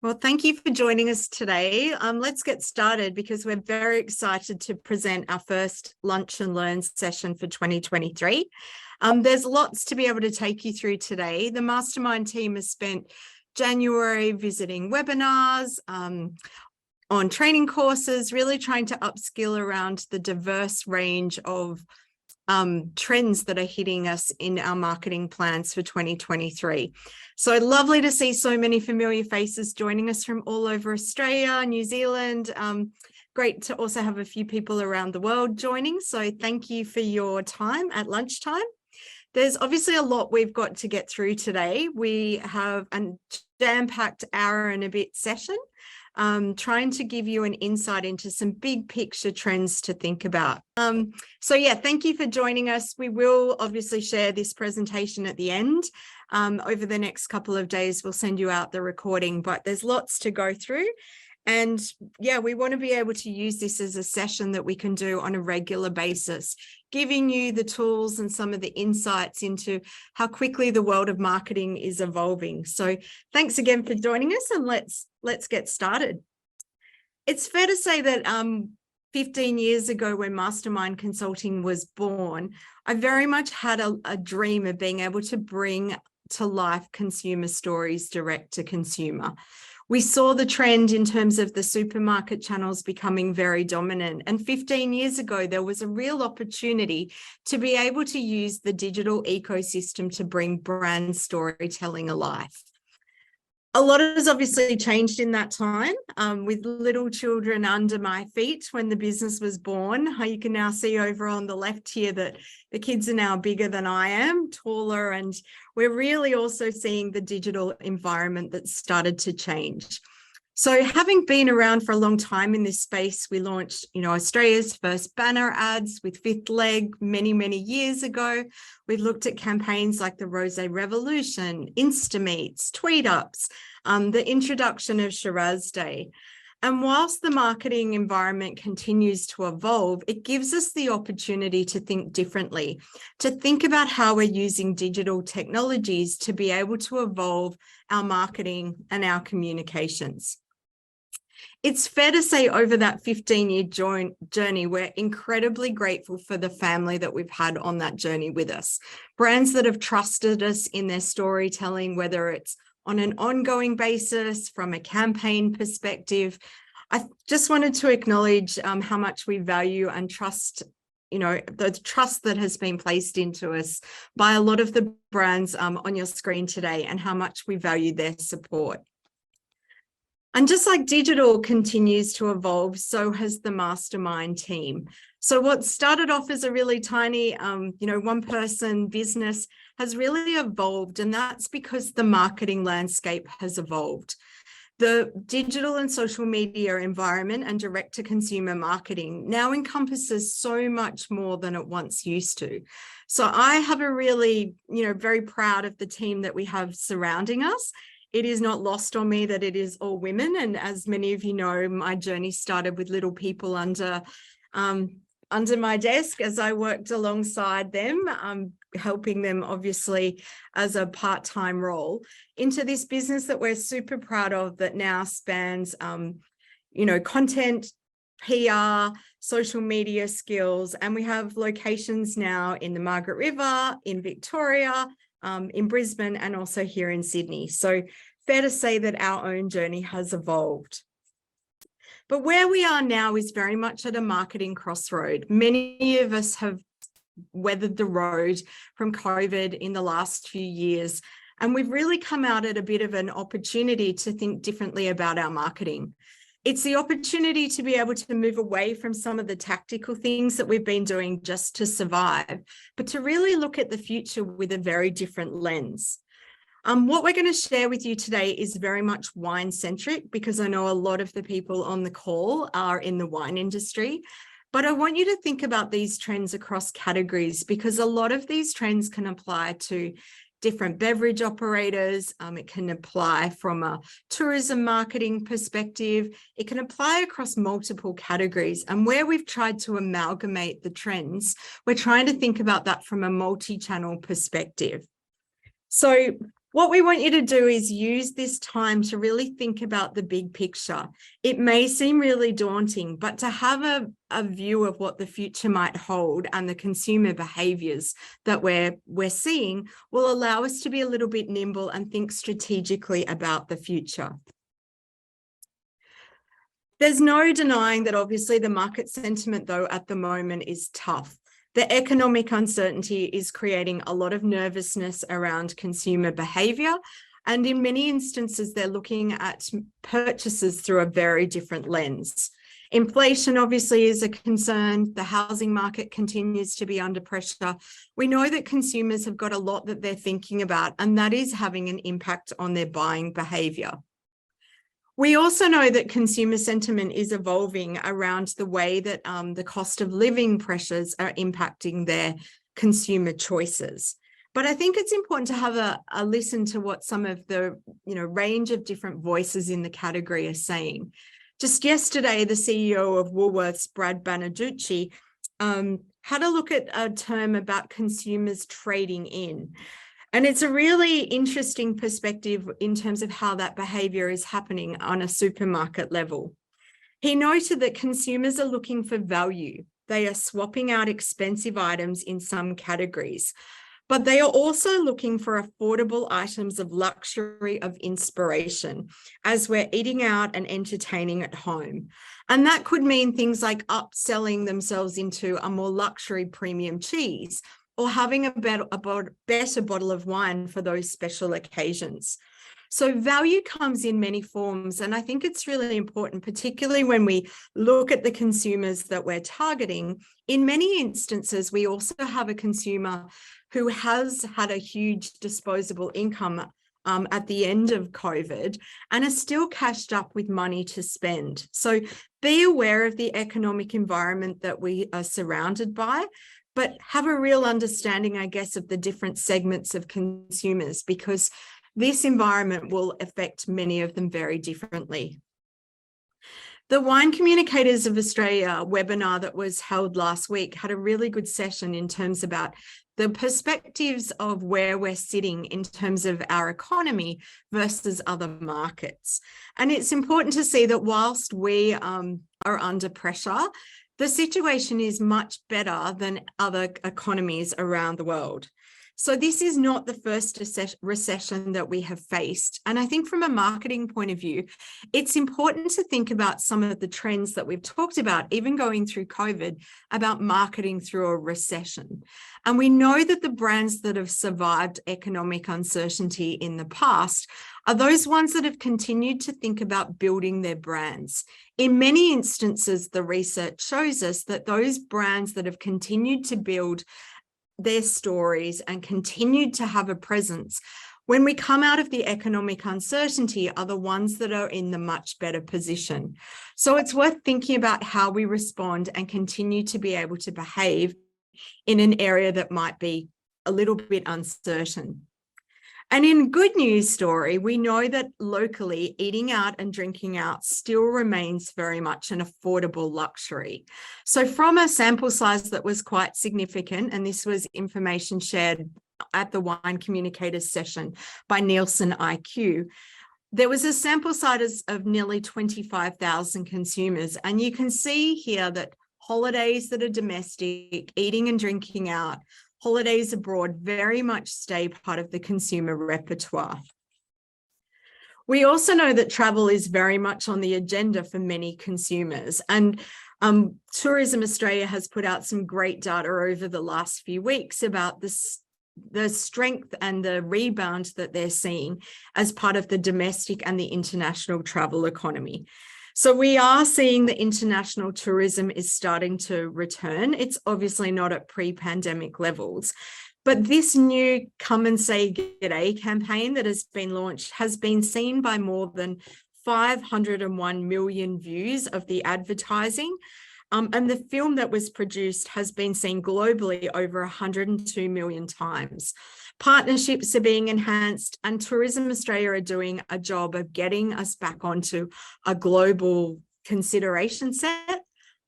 Well, thank you for joining us today. Let's get started because we're very excited to present our first Lunch and Learn session for 2023. There's lots to be able to take you through today. The Mastermind team has spent January visiting webinars, on training courses, really trying to upskill around the diverse range of trends that are hitting us in our marketing plans for 2023. So lovely to see so many familiar faces joining us from all over Australia, New Zealand. Great to also have a few people around the world joining. So thank you for your time at lunchtime. There's obviously a lot we've got to get through today. We have a jam-packed hour and a bit session, trying to give you an insight into some big picture trends to think about. Thank you for joining us. We will obviously share this presentation at the end. Over the next couple of days, we'll send you out the recording, but there's lots to go through. And yeah, we want to be able to use this as a session that we can do on a regular basis, giving you the tools and some of the insights into how quickly the world of marketing is evolving. So thanks again for joining us, and let's get started. It's fair to say that 15 years ago, when Mastermind Consulting was born, I very much had a dream of being able to bring to life consumer stories direct to consumer. We saw the trend in terms of the supermarket channels becoming very dominant. And 15 years ago, there was a real opportunity to be able to use the digital ecosystem to bring brand storytelling alive. A lot has obviously changed in that time, with little children under my feet when the business was born. You can now see over on the left here that the kids are now bigger than I am, taller, and we're really also seeing the digital environment that's started to change. So having been around for a long time in this space, we launched, Australia's first banner ads with Fifth Leg many, many years ago. We've looked at campaigns like the Rosé Revolution, Instameets, Tweet Ups, the introduction of Shiraz Day. And whilst the marketing environment continues to evolve, it gives us the opportunity to think differently, to think about how we're using digital technologies to be able to evolve our marketing and our communications. It's fair to say over that 15-year journey, we're incredibly grateful for the family that we've had on that journey with us. Brands that have trusted us in their storytelling, whether it's on an ongoing basis, from a campaign perspective. I just wanted to acknowledge how much we value and trust, the trust that has been placed into us by a lot of the brands on your screen today, and how much we value their support. And just like digital continues to evolve, so has the Mastermind team. So what started off as a really tiny, one-person business has really evolved, and that's because the marketing landscape has evolved. The digital and social media environment and direct-to-consumer marketing now encompasses so much more than it once used to. So I have a really, very proud of the team that we have surrounding us. It is not lost on me that it is all women. And as many of you know, my journey started with little people under my desk as I worked alongside them, helping them obviously as a part-time role, into this business that we're super proud of, that now spans, content, PR, social media skills. And we have locations now in the Margaret River, in Victoria, in Brisbane, and also here in Sydney. So fair to say that our own journey has evolved. But where we are now is very much at a marketing crossroad. Many of us have weathered the road from COVID in the last few years, and we've really come out at a bit of an opportunity to think differently about our marketing. It's the opportunity to be able to move away from some of the tactical things that we've been doing just to survive, but to really look at the future with a very different lens. What we're going to share with you today is very much wine-centric, because I know a lot of the people on the call are in the wine industry. But I want you to think about these trends across categories, because a lot of these trends can apply to different beverage operators. It can apply from a tourism marketing perspective. It can apply across multiple categories. And where we've tried to amalgamate the trends, we're trying to think about that from a multi-channel perspective. So What we want you to do is use this time to really think about the big picture. It may seem really daunting, but to have a view of what the future might hold and the consumer behaviors that we're seeing will allow us to be a little bit nimble and think strategically about the future. There's no denying that obviously the market sentiment, though, at the moment is tough. The economic uncertainty is creating a lot of nervousness around consumer behavior. And in many instances, they're looking at purchases through a very different lens. Inflation obviously is a concern. The housing market continues to be under pressure. We know that consumers have got a lot that they're thinking about, and that is having an impact on their buying behavior. We also know that consumer sentiment is evolving around the way that the cost of living pressures are impacting their consumer choices. But I think it's important to have a listen to what some of the range of different voices in the category are saying. Just yesterday, the CEO of Woolworths, Brad Banerjee, had a look at a term about consumers trading in. And it's a really interesting perspective in terms of how that behavior is happening on a supermarket level. He noted that consumers are looking for value. They are swapping out expensive items in some categories, but they are also looking for affordable items of luxury, of inspiration, as we're eating out and entertaining at home. And that could mean things like upselling themselves into a more luxury premium cheese, or having a better bottle of wine for those special occasions. So value comes in many forms, and I think it's really important, particularly when we look at the consumers that we're targeting. In many instances, we also have a consumer who has had a huge disposable income at the end of COVID and are still cashed up with money to spend. So be aware of the economic environment that we are surrounded by, but have a real understanding, I guess, of the different segments of consumers, because this environment will affect many of them very differently. The Wine Communicators of Australia webinar that was held last week had a really good session in terms about the perspectives of where we're sitting in terms of our economy versus other markets. And it's important to see that whilst we are under pressure, the situation is much better than other economies around the world. So this is not the first recession that we have faced. And I think from a marketing point of view, it's important to think about some of the trends that we've talked about, even going through COVID, about marketing through a recession. And we know that the brands that have survived economic uncertainty in the past are those ones that have continued to think about building their brands. In many instances, the research shows us that those brands that have continued to build their stories and continued to have a presence when we come out of the economic uncertainty are the ones that are in the much better position. So it's worth thinking about how we respond and continue to be able to behave in an area that might be a little bit uncertain. And in good news story, we know that locally eating out and drinking out still remains very much an affordable luxury. So from a sample size that was quite significant, and this was information shared at the Wine Communicators session by Nielsen IQ, there was a sample size of nearly 25,000 consumers. And you can see here that holidays that are domestic, eating and drinking out, holidays abroad very much stay part of the consumer repertoire. We also know that travel is very much on the agenda for many consumers, and Tourism Australia has put out some great data over the last few weeks about the strength and the rebound that they're seeing as part of the domestic and the international travel economy. So we are seeing that international tourism is starting to return. It's obviously not at pre-pandemic levels, but this new Come and Say G'day campaign that has been launched has been seen by more than 501 million views of the advertising. And the film that was produced has been seen globally over 102 million times. Partnerships are being enhanced, and Tourism Australia are doing a job of getting us back onto a global consideration set,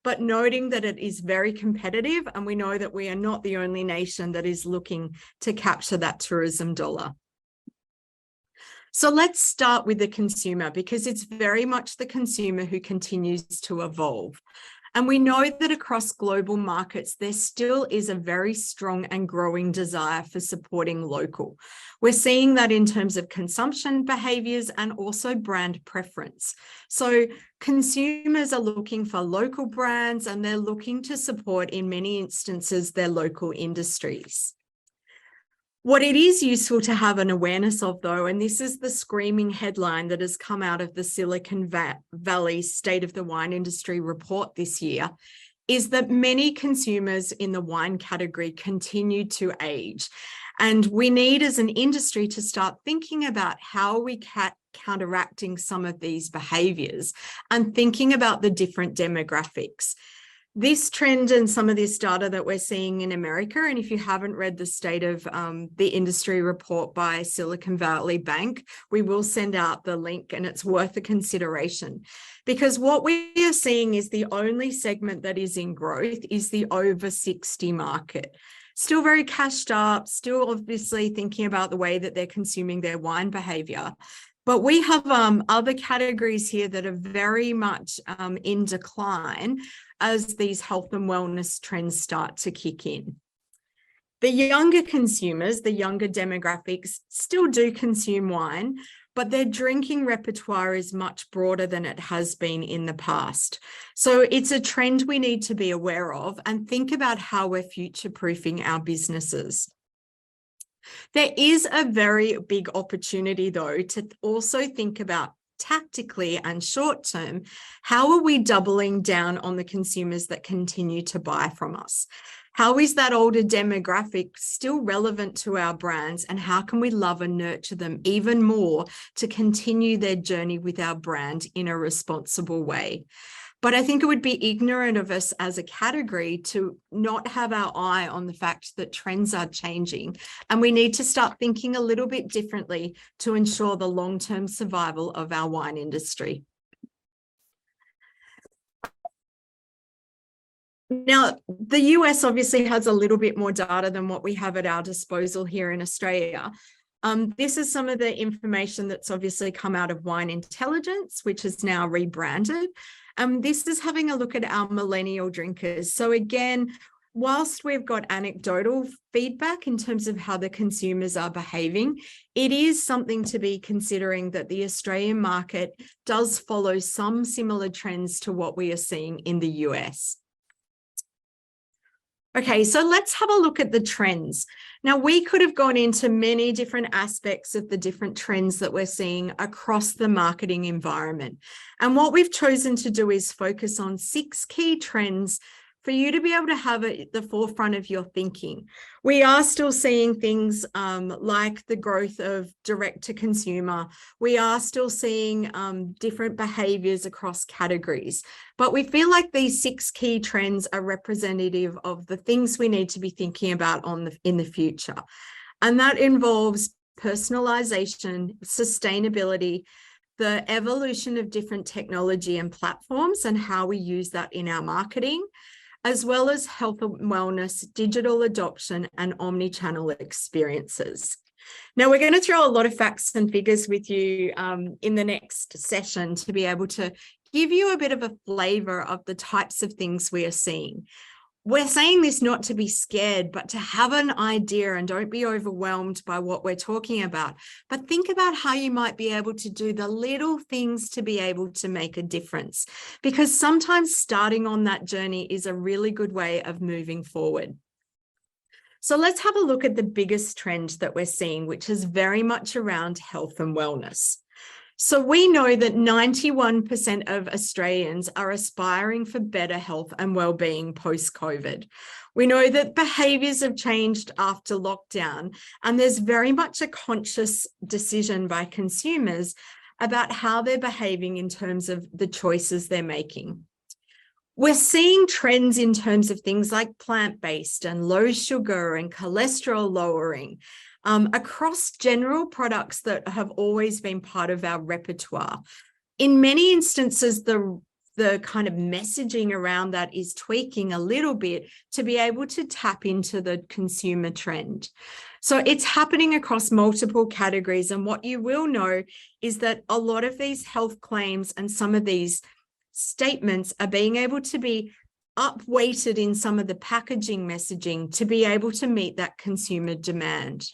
but noting that it is very competitive, and we know that we are not the only nation that is looking to capture that tourism dollar. So let's start with the consumer, because it's very much the consumer who continues to evolve. And we know that across global markets, there still is a very strong and growing desire for supporting local. We're seeing that in terms of consumption behaviors and also brand preference. So consumers are looking for local brands, and they're looking to support, in many instances, their local industries. What it is useful to have an awareness of, though, and this is the screaming headline that has come out of the Silicon Valley State of the Wine Industry report this year, is that many consumers in the wine category continue to age. And we need, as an industry, to start thinking about how we counteracting some of these behaviours and thinking about the different demographics. This trend and some of this data that we're seeing in America, and if you haven't read the State of the Industry report by Silicon Valley Bank, we will send out the link, and it's worth a consideration. Because what we are seeing is the only segment that is in growth is the over 60 market. Still very cashed up, still obviously thinking about the way that they're consuming their wine behaviour. But we have other categories here that are very much in decline as these health and wellness trends start to kick in. The younger consumers, the younger demographics, still do consume wine, but their drinking repertoire is much broader than it has been in the past. So it's a trend we need to be aware of and think about how we're future-proofing our businesses. There is a very big opportunity, though, to also think about tactically and short term, how are we doubling down on the consumers that continue to buy from us? How is that older demographic still relevant to our brands, and how can we love and nurture them even more to continue their journey with our brand in a responsible way? But I think it would be ignorant of us as a category to not have our eye on the fact that trends are changing, and we need to start thinking a little bit differently to ensure the long-term survival of our wine industry. Now, the US obviously has a little bit more data than what we have at our disposal here in Australia. This is some of the information that's obviously come out of Wine Intelligence, which is now rebranded. This is having a look at our millennial drinkers. So again, whilst we've got anecdotal feedback in terms of how the consumers are behaving, it is something to be considering that the Australian market does follow some similar trends to what we are seeing in the US. Okay, so let's have a look at the trends. Now, we could have gone into many different aspects of the different trends that we're seeing across the marketing environment. And what we've chosen to do is focus on 6 key trends for you to be able to have at the forefront of your thinking. We are still seeing things like the growth of direct to consumer. We are still seeing different behaviors across categories, but we feel like these 6 key trends are representative of the things we need to be thinking about in the future. And that involves personalization, sustainability, the evolution of different technology and platforms and how we use that in our marketing, as well as health and wellness, digital adoption, and omni-channel experiences. Now, we're going to throw a lot of facts and figures with you in the next session to be able to give you a bit of a flavour of the types of things we are seeing. We're saying this not to be scared, but to have an idea, and don't be overwhelmed by what we're talking about, but think about how you might be able to do the little things to be able to make a difference, because sometimes starting on that journey is a really good way of moving forward. So let's have a look at the biggest trend that we're seeing, which is very much around health and wellness. So we know that 91% of Australians are aspiring for better health and well-being post-COVID. We know that behaviours have changed after lockdown, and there's very much a conscious decision by consumers about how they're behaving in terms of the choices they're making. We're seeing trends in terms of things like plant-based and low sugar and cholesterol lowering, across general products that have always been part of our repertoire. In many instances, the the kind of messaging around that is tweaking a little bit to be able to tap into the consumer trend. So it's happening across multiple categories. And what you will know is that a lot of these health claims and some of these statements are being able to be upweighted in some of the packaging messaging to be able to meet that consumer demand.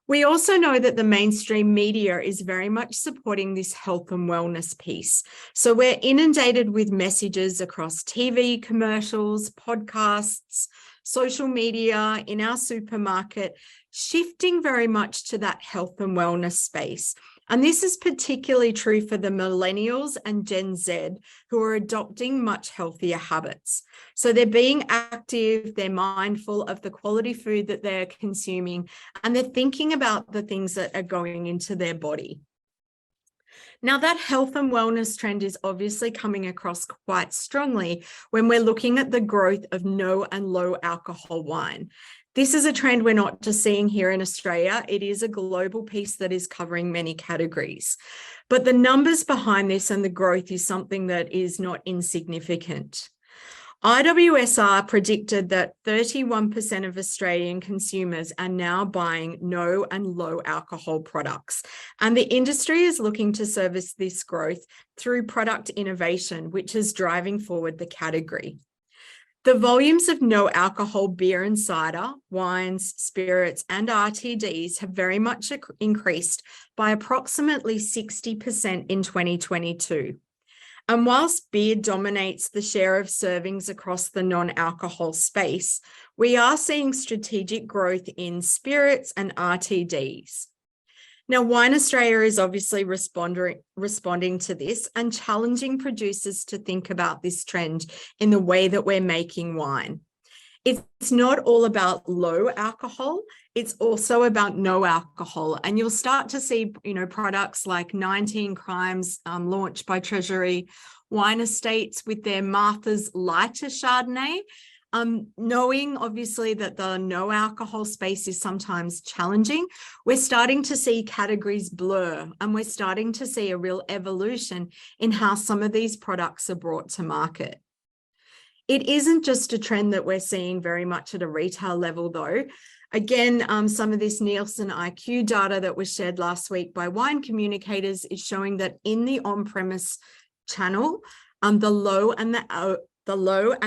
We also know that the mainstream media is very much supporting this health and wellness piece. So we're inundated with messages across TV commercials, podcasts, social media, in our supermarket, shifting very much to that health and wellness space. And this is particularly true for the millennials and Gen Z, who are adopting much healthier habits. So they're being active, they're mindful of the quality food that they're consuming, and they're thinking about the things that are going into their body. Now, that health and wellness trend is obviously coming across quite strongly when we're looking at the growth of no and low alcohol wine. This is a trend we're not just seeing here in Australia. It is a global piece that is covering many categories. But the numbers behind this and the growth is something that is not insignificant. IWSR predicted that 31% of Australian consumers are now buying no and low alcohol products. And the industry is looking to service this growth through product innovation, which is driving forward the category. The volumes of no alcohol beer and cider, wines, spirits, and RTDs have very much increased by approximately 60% in 2022. And whilst beer dominates the share of servings across the non-alcohol space, we are seeing strategic growth in spirits and RTDs. Now, Wine Australia is obviously responding to this and challenging producers to think about this trend in the way that we're making wine. It's not all about low alcohol, it's also about no alcohol. And you'll start to see, products like 19 Crimes launched by Treasury Wine Estates with their Martha's Lighter Chardonnay. Knowing obviously that the no alcohol space is sometimes challenging, we're starting to see categories blur, and we're starting to see a real evolution in how some of these products are brought to market. It isn't just a trend that we're seeing very much at a retail level though. Again, some of this Nielsen IQ data that was shared last week by Wine Communicators is showing that in the on-premise channel, the low and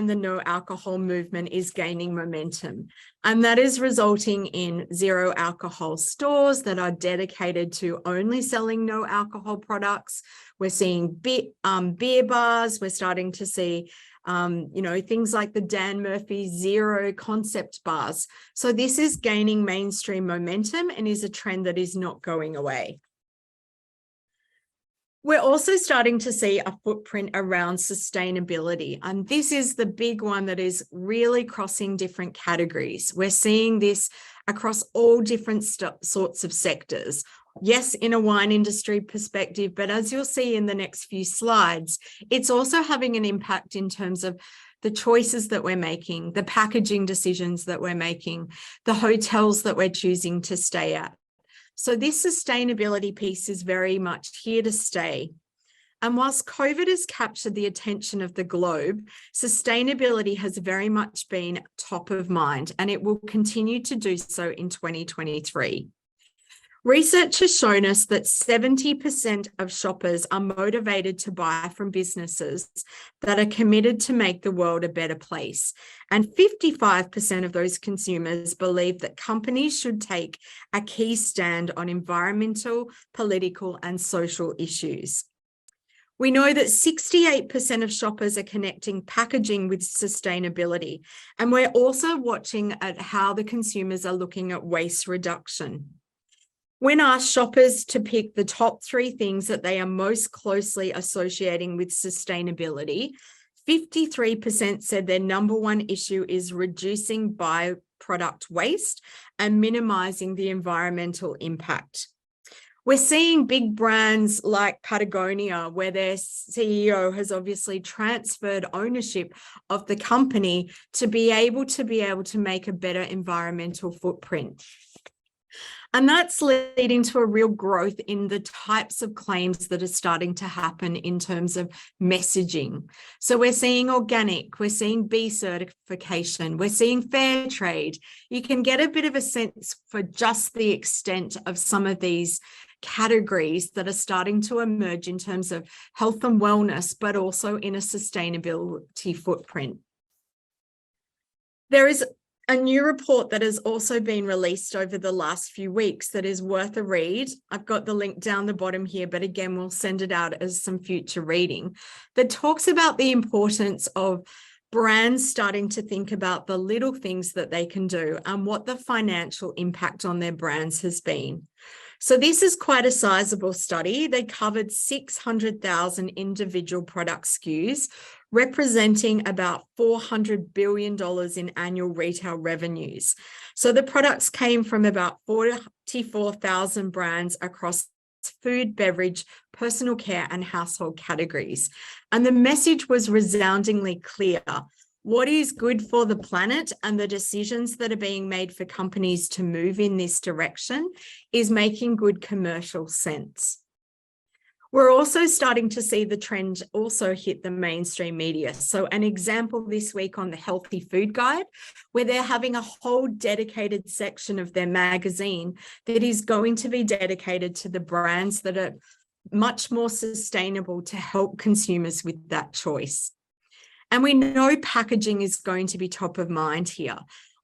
the no alcohol movement is gaining momentum. And that is resulting in zero alcohol stores that are dedicated to only selling no alcohol products. We're seeing beer bars. We're starting to see, things like the Dan Murphy Zero concept bars. So this is gaining mainstream momentum and is a trend that is not going away. We're also starting to see a footprint around sustainability, and this is the big one that is really crossing different categories. We're seeing this across all different sorts of sectors. Yes, in a wine industry perspective, but as you'll see in the next few slides, it's also having an impact in terms of the choices that we're making, the packaging decisions that we're making, the hotels that we're choosing to stay at. So this sustainability piece is very much here to stay. And whilst COVID has captured the attention of the globe, sustainability has very much been top of mind, and it will continue to do so in 2023. Research has shown us that 70% of shoppers are motivated to buy from businesses that are committed to make the world a better place. And 55% of those consumers believe that companies should take a key stand on environmental, political, and social issues. We know that 68% of shoppers are connecting packaging with sustainability. And we're also watching at how the consumers are looking at waste reduction. When asked shoppers to pick the top 3 things that they are most closely associating with sustainability, 53% said their number one issue is reducing byproduct waste and minimizing the environmental impact. We're seeing big brands like Patagonia, where their CEO has obviously transferred ownership of the company to be able to make a better environmental footprint. And that's leading to a real growth in the types of claims that are starting to happen in terms of messaging. So we're seeing organic, we're seeing B certification, we're seeing fair trade. You can get a bit of a sense for just the extent of some of these categories that are starting to emerge in terms of health and wellness, but also in a sustainability footprint. There is a new report that has also been released over the last few weeks that is worth a read. I've got the link down the bottom here, but again, we'll send it out as some future reading that talks about the importance of brands starting to think about the little things that they can do and what the financial impact on their brands has been. So this is quite a sizable study. They covered 600,000 individual product SKUs, representing about $400 billion in annual retail revenues. So the products came from about 44,000 brands across food, beverage, personal care, and household categories. And the message was resoundingly clear. What is good for the planet and the decisions that are being made for companies to move in this direction is making good commercial sense. We're also starting to see the trend also hit the mainstream media. So an example this week on the Healthy Food Guide, where they're having a whole dedicated section of their magazine that is going to be dedicated to the brands that are much more sustainable to help consumers with that choice. And we know packaging is going to be top of mind here.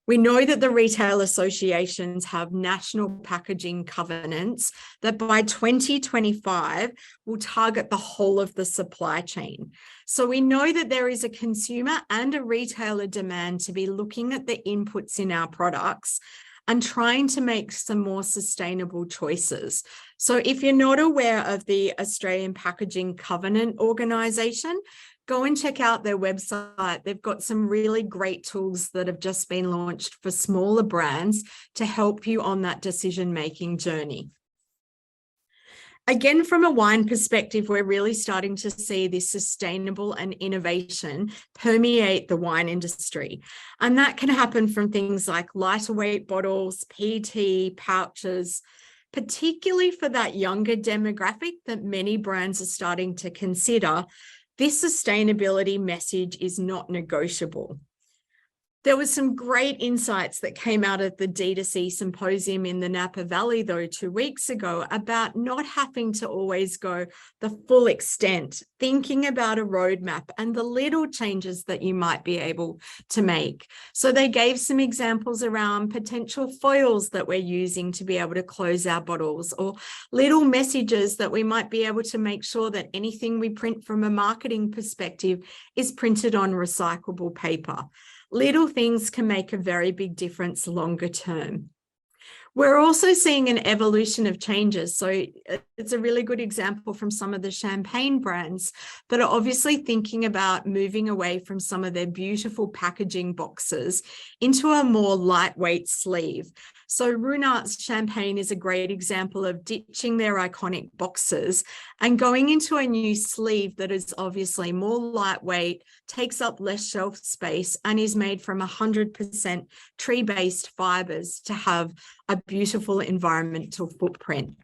We know that the retail associations have national packaging covenants that by 2025 will target the whole of the supply chain. So we know that there is a consumer and a retailer demand to be looking at the inputs in our products and trying to make some more sustainable choices. So if you're not aware of the Australian Packaging Covenant Organisation, go and check out their website. They've got some really great tools that have just been launched for smaller brands to help you on that decision-making journey. Again, from a wine perspective, we're really starting to see this sustainable and innovation permeate the wine industry. And that can happen from things like lighter weight bottles, PET, pouches, particularly for that younger demographic that many brands are starting to consider. This sustainability message is not negotiable. There was some great insights that came out of the D2C symposium in the Napa Valley, though, 2 weeks ago about not having to always go the full extent, thinking about a roadmap and the little changes that you might be able to make. So they gave some examples around potential foils that we're using to be able to close our bottles, or little messages that we might be able to make sure that anything we print from a marketing perspective is printed on recyclable paper. Little things can make a very big difference longer term. We're also seeing an evolution of changes. So it's a really good example from some of the champagne brands that are obviously thinking about moving away from some of their beautiful packaging boxes into a more lightweight sleeve. So Runart's Champagne is a great example of ditching their iconic boxes and going into a new sleeve that is obviously more lightweight, takes up less shelf space, and is made from 100% tree-based fibers to have a beautiful environmental footprint.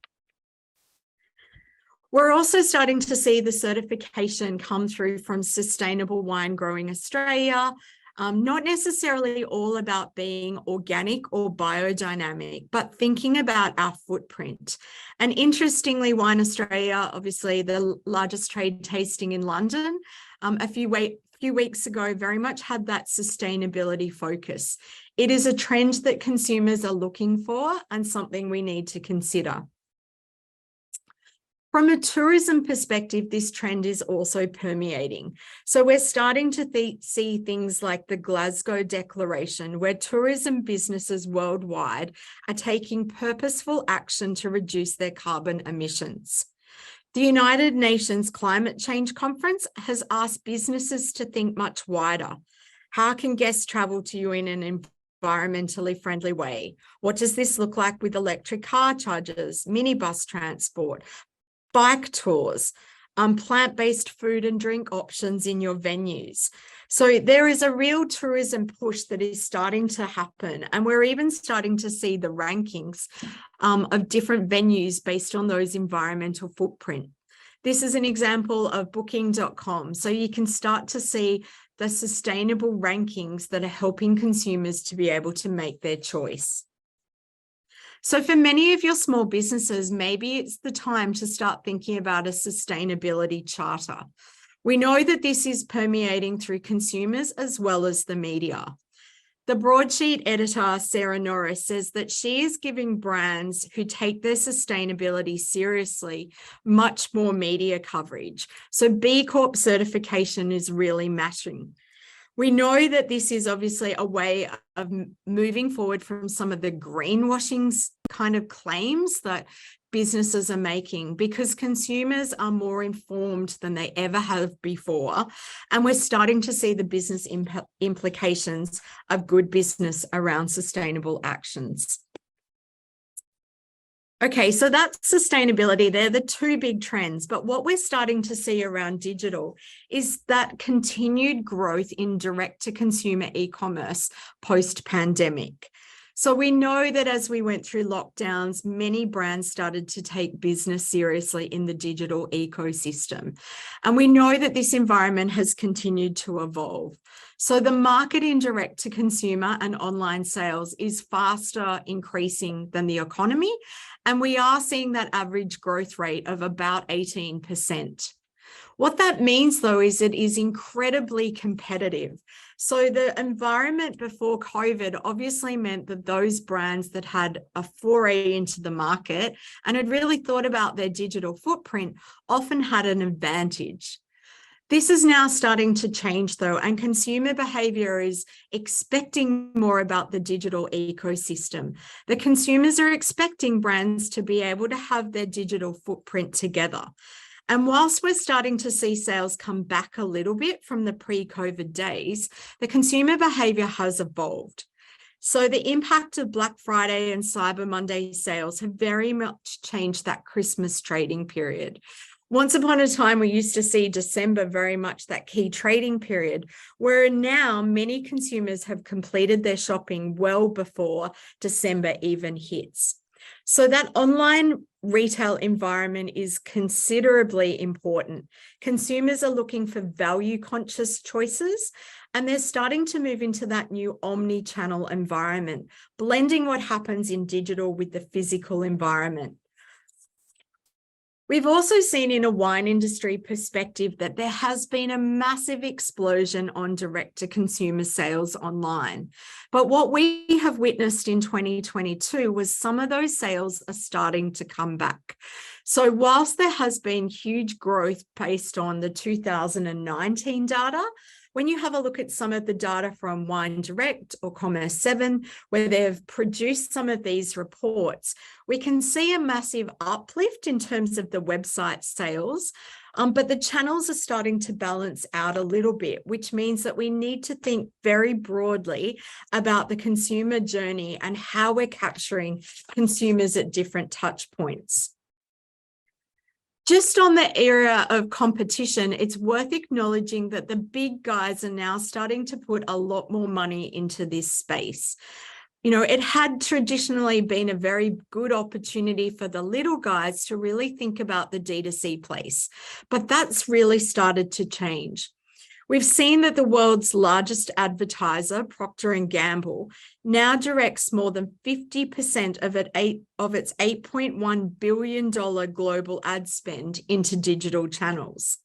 We're also starting to see the certification come through from Sustainable Wine Growing Australia, not necessarily all about being organic or biodynamic, but thinking about our footprint. And interestingly, Wine Australia, obviously the largest trade tasting in London, a few weeks ago, very much had that sustainability focus. It is a trend that consumers are looking for and something we need to consider. From a tourism perspective, this trend is also permeating. So we're starting to see things like the Glasgow Declaration, where tourism businesses worldwide are taking purposeful action to reduce their carbon emissions. The United Nations Climate Change Conference has asked businesses to think much wider. How can guests travel to you in an environmentally friendly way? What does this look like with electric car chargers, minibus transport, bike tours? plant-based food and drink options in your venues. So there is a real tourism push that is starting to happen. And we're even starting to see the rankings of different venues based on those environmental footprint. This is an example of booking.com. So you can start to see the sustainable rankings that are helping consumers to be able to make their choice. So for many of your small businesses, maybe it's the time to start thinking about a sustainability charter. We know that this is permeating through consumers as well as the media. The broadsheet editor, Sarah Norris, says that she is giving brands who take their sustainability seriously much more media coverage. So B Corp certification is really mattering. We know that this is obviously a way of moving forward from some of the greenwashing kind of claims that businesses are making, because consumers are more informed than they ever have before. And we're starting to see the business implications of good business around sustainable actions. Okay, so that's sustainability. They're the two big trends. But what we're starting to see around digital is that continued growth in direct-to-consumer e-commerce post-pandemic. So we know that as we went through lockdowns, many brands started to take business seriously in the digital ecosystem. And we know that this environment has continued to evolve. So the market in direct-to-consumer and online sales is faster increasing than the economy. And we are seeing that average growth rate of about 18%. What that means, though, is it is incredibly competitive. So the environment before COVID obviously meant that those brands that had a foray into the market and had really thought about their digital footprint often had an advantage. This is now starting to change, though, and consumer behavior is expecting more about the digital ecosystem. The consumers are expecting brands to be able to have their digital footprint together. And whilst we're starting to see sales come back a little bit from the pre-COVID days, the consumer behavior has evolved. So the impact of Black Friday and Cyber Monday sales have very much changed that Christmas trading period. Once upon a time, we used to see December very much that key trading period, where now many consumers have completed their shopping well before December even hits. So that online retail environment is considerably important. Consumers are looking for value-conscious choices, and they're starting to move into that new omni-channel environment, blending what happens in digital with the physical environment. We've also seen in a wine industry perspective that there has been a massive explosion on direct-to-consumer sales online. But what we have witnessed in 2022 was some of those sales are starting to come back. So whilst there has been huge growth based on the 2019 data, when you have a look at some of the data from Wine Direct or Commerce 7, where they've produced some of these reports, we can see a massive uplift in terms of the website sales, but the channels are starting to balance out a little bit, which means that we need to think very broadly about the consumer journey and how we're capturing consumers at different touch points. Just on the area of competition, it's worth acknowledging that the big guys are now starting to put a lot more money into this space. You know, it had traditionally been a very good opportunity for the little guys to really think about the D2C place, but that's really started to change. We've seen that the world's largest advertiser, Procter & Gamble, now directs more than 50% of its $8.1 billion global ad spend into digital channels.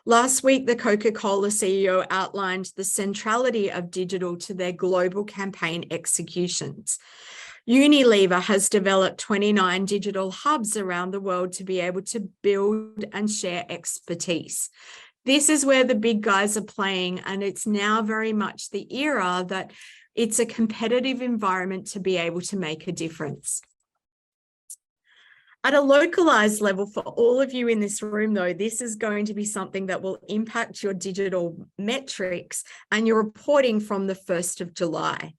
Last week, the Coca-Cola CEO outlined the centrality of digital to their global campaign executions. Unilever has developed 29 digital hubs around the world to be able to build and share expertise. This is where the big guys are playing, and it's now very much the era that it's a competitive environment to be able to make a difference. At a localized level for all of you in this room, though, this is going to be something that will impact your digital metrics and your reporting from the 1st of July.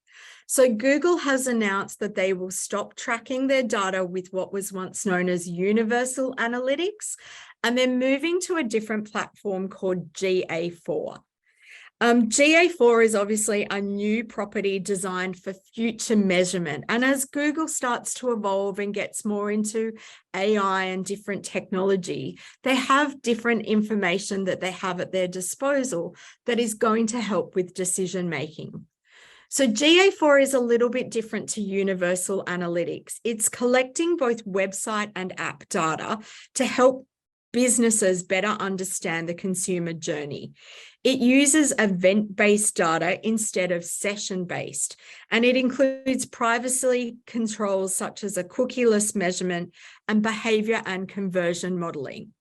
So Google has announced that they will stop tracking their data with what was once known as universal analytics, and they're moving to a different platform called GA4. GA4 is obviously a new property designed for future measurement. And as Google starts to evolve and gets more into AI and different technology, they have different information that they have at their disposal that is going to help with decision making. So GA4 is a little bit different to universal analytics. It's collecting both website and app data to help businesses better understand the consumer journey. It uses event-based data instead of session-based, and it includes privacy controls such as a cookieless measurement and behavior and conversion modeling.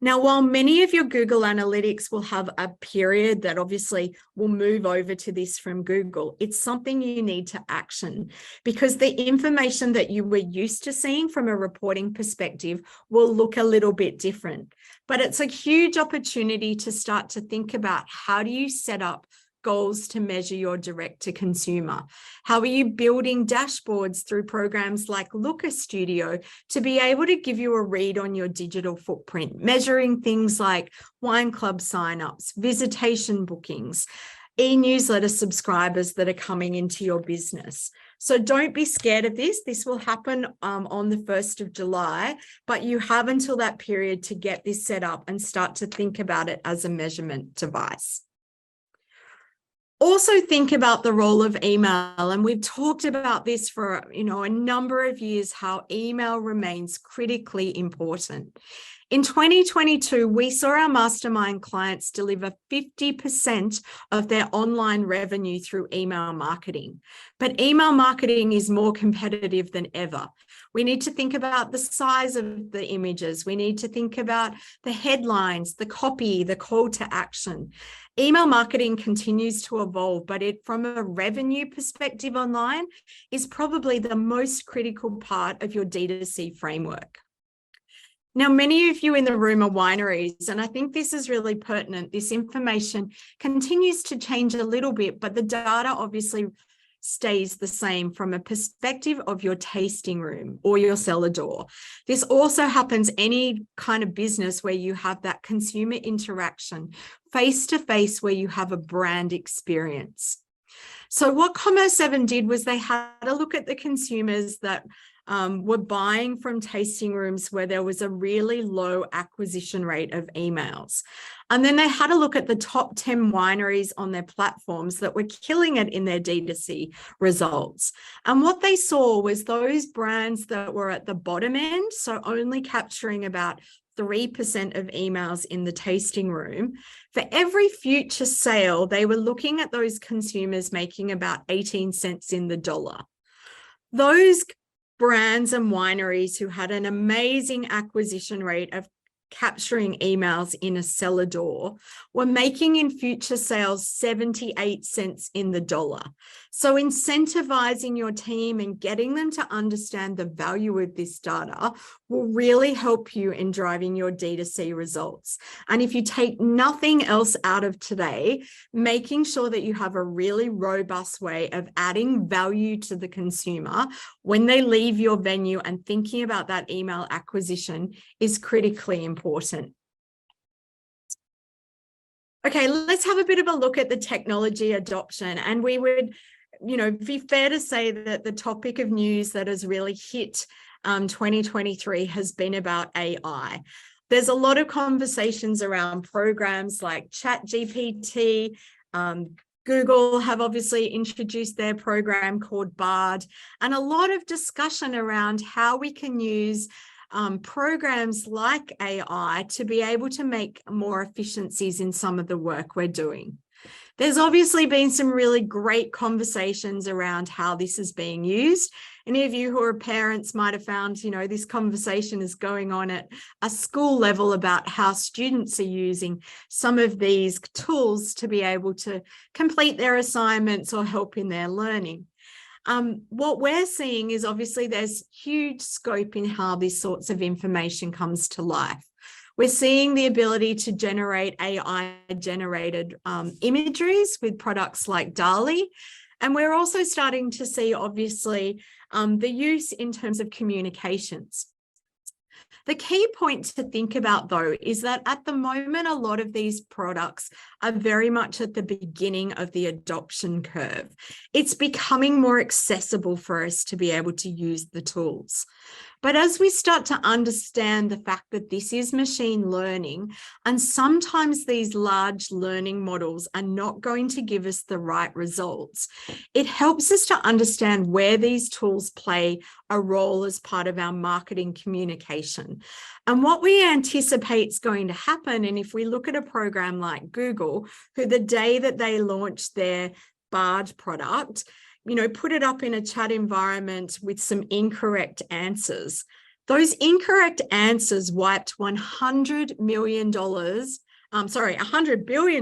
Now, while many of your Google Analytics will have a period that obviously will move over to this from Google, it's something you need to action because the information that you were used to seeing from a reporting perspective will look a little bit different. But it's a huge opportunity to start to think about how do you set up goals to measure your direct to consumer? How are you building dashboards through programs like Looker Studio to be able to give you a read on your digital footprint, measuring things like wine club signups, visitation bookings, e-newsletter subscribers that are coming into your business. So don't be scared of this. This will happen on the 1st of July, but you have until that period to get this set up and start to think about it as a measurement device. Also think about the role of email, and we've talked about this for a number of years, how email remains critically important. In 2022, we saw our Mastermind clients deliver 50% of their online revenue through email marketing. But email marketing is more competitive than ever. We need to think about the size of the images. We need to think about the headlines, the copy, the call to action. Email marketing continues to evolve, but from a revenue perspective online is probably the most critical part of your D2C framework. Now, many of you in the room are wineries, and I think this is really pertinent. This information continues to change a little bit, but the data obviously stays the same from a perspective of your tasting room or your cellar door. This also happens any kind of business where you have that consumer interaction face-to-face, where you have a brand experience. So what Commerce7 did was they had a look at the consumers that were buying from tasting rooms where there was a really low acquisition rate of emails. And then they had a look at the top 10 wineries on their platforms that were killing it in their D2C results. And what they saw was those brands that were at the bottom end, so only capturing about 3% of emails in the tasting room. For every future sale, they were looking at those consumers making about 18 cents in the dollar. Those brands and wineries who had an amazing acquisition rate of capturing emails in a cellar door were making in future sales 78 cents in the dollar. So incentivizing your team and getting them to understand the value of this data will really help you in driving your D2C results. And if you take nothing else out of today, making sure that you have a really robust way of adding value to the consumer when they leave your venue and thinking about that email acquisition is critically important. Okay, let's have a bit of a look at the technology adoption. And we would, be fair to say that the topic of news that has really hit 2023 has been about AI. There's a lot of conversations around programs like ChatGPT. Google have obviously introduced their program called Bard, and a lot of discussion around how we can use programs like AI to be able to make more efficiencies in some of the work we're doing. There's obviously been some really great conversations around how this is being used. Any of you who are parents might have found, this conversation is going on at a school level about how students are using some of these tools to be able to complete their assignments or help in their learning. What we're seeing is obviously there's huge scope in how these sorts of information comes to life. We're seeing the ability to generate AI-generated imageries with products like DALL-E. And we're also starting to see, obviously, the use in terms of communications. The key point to think about, though, is that at the moment, a lot of these products are very much at the beginning of the adoption curve. It's becoming more accessible for us to be able to use the tools. But as we start to understand the fact that this is machine learning, and sometimes these large learning models are not going to give us the right results, it helps us to understand where these tools play a role as part of our marketing communication. And what we anticipate is going to happen, and if we look at a program like Google, who the day that they launched their Bard product, put it up in a chat environment with some incorrect answers. Those incorrect answers wiped $100 billion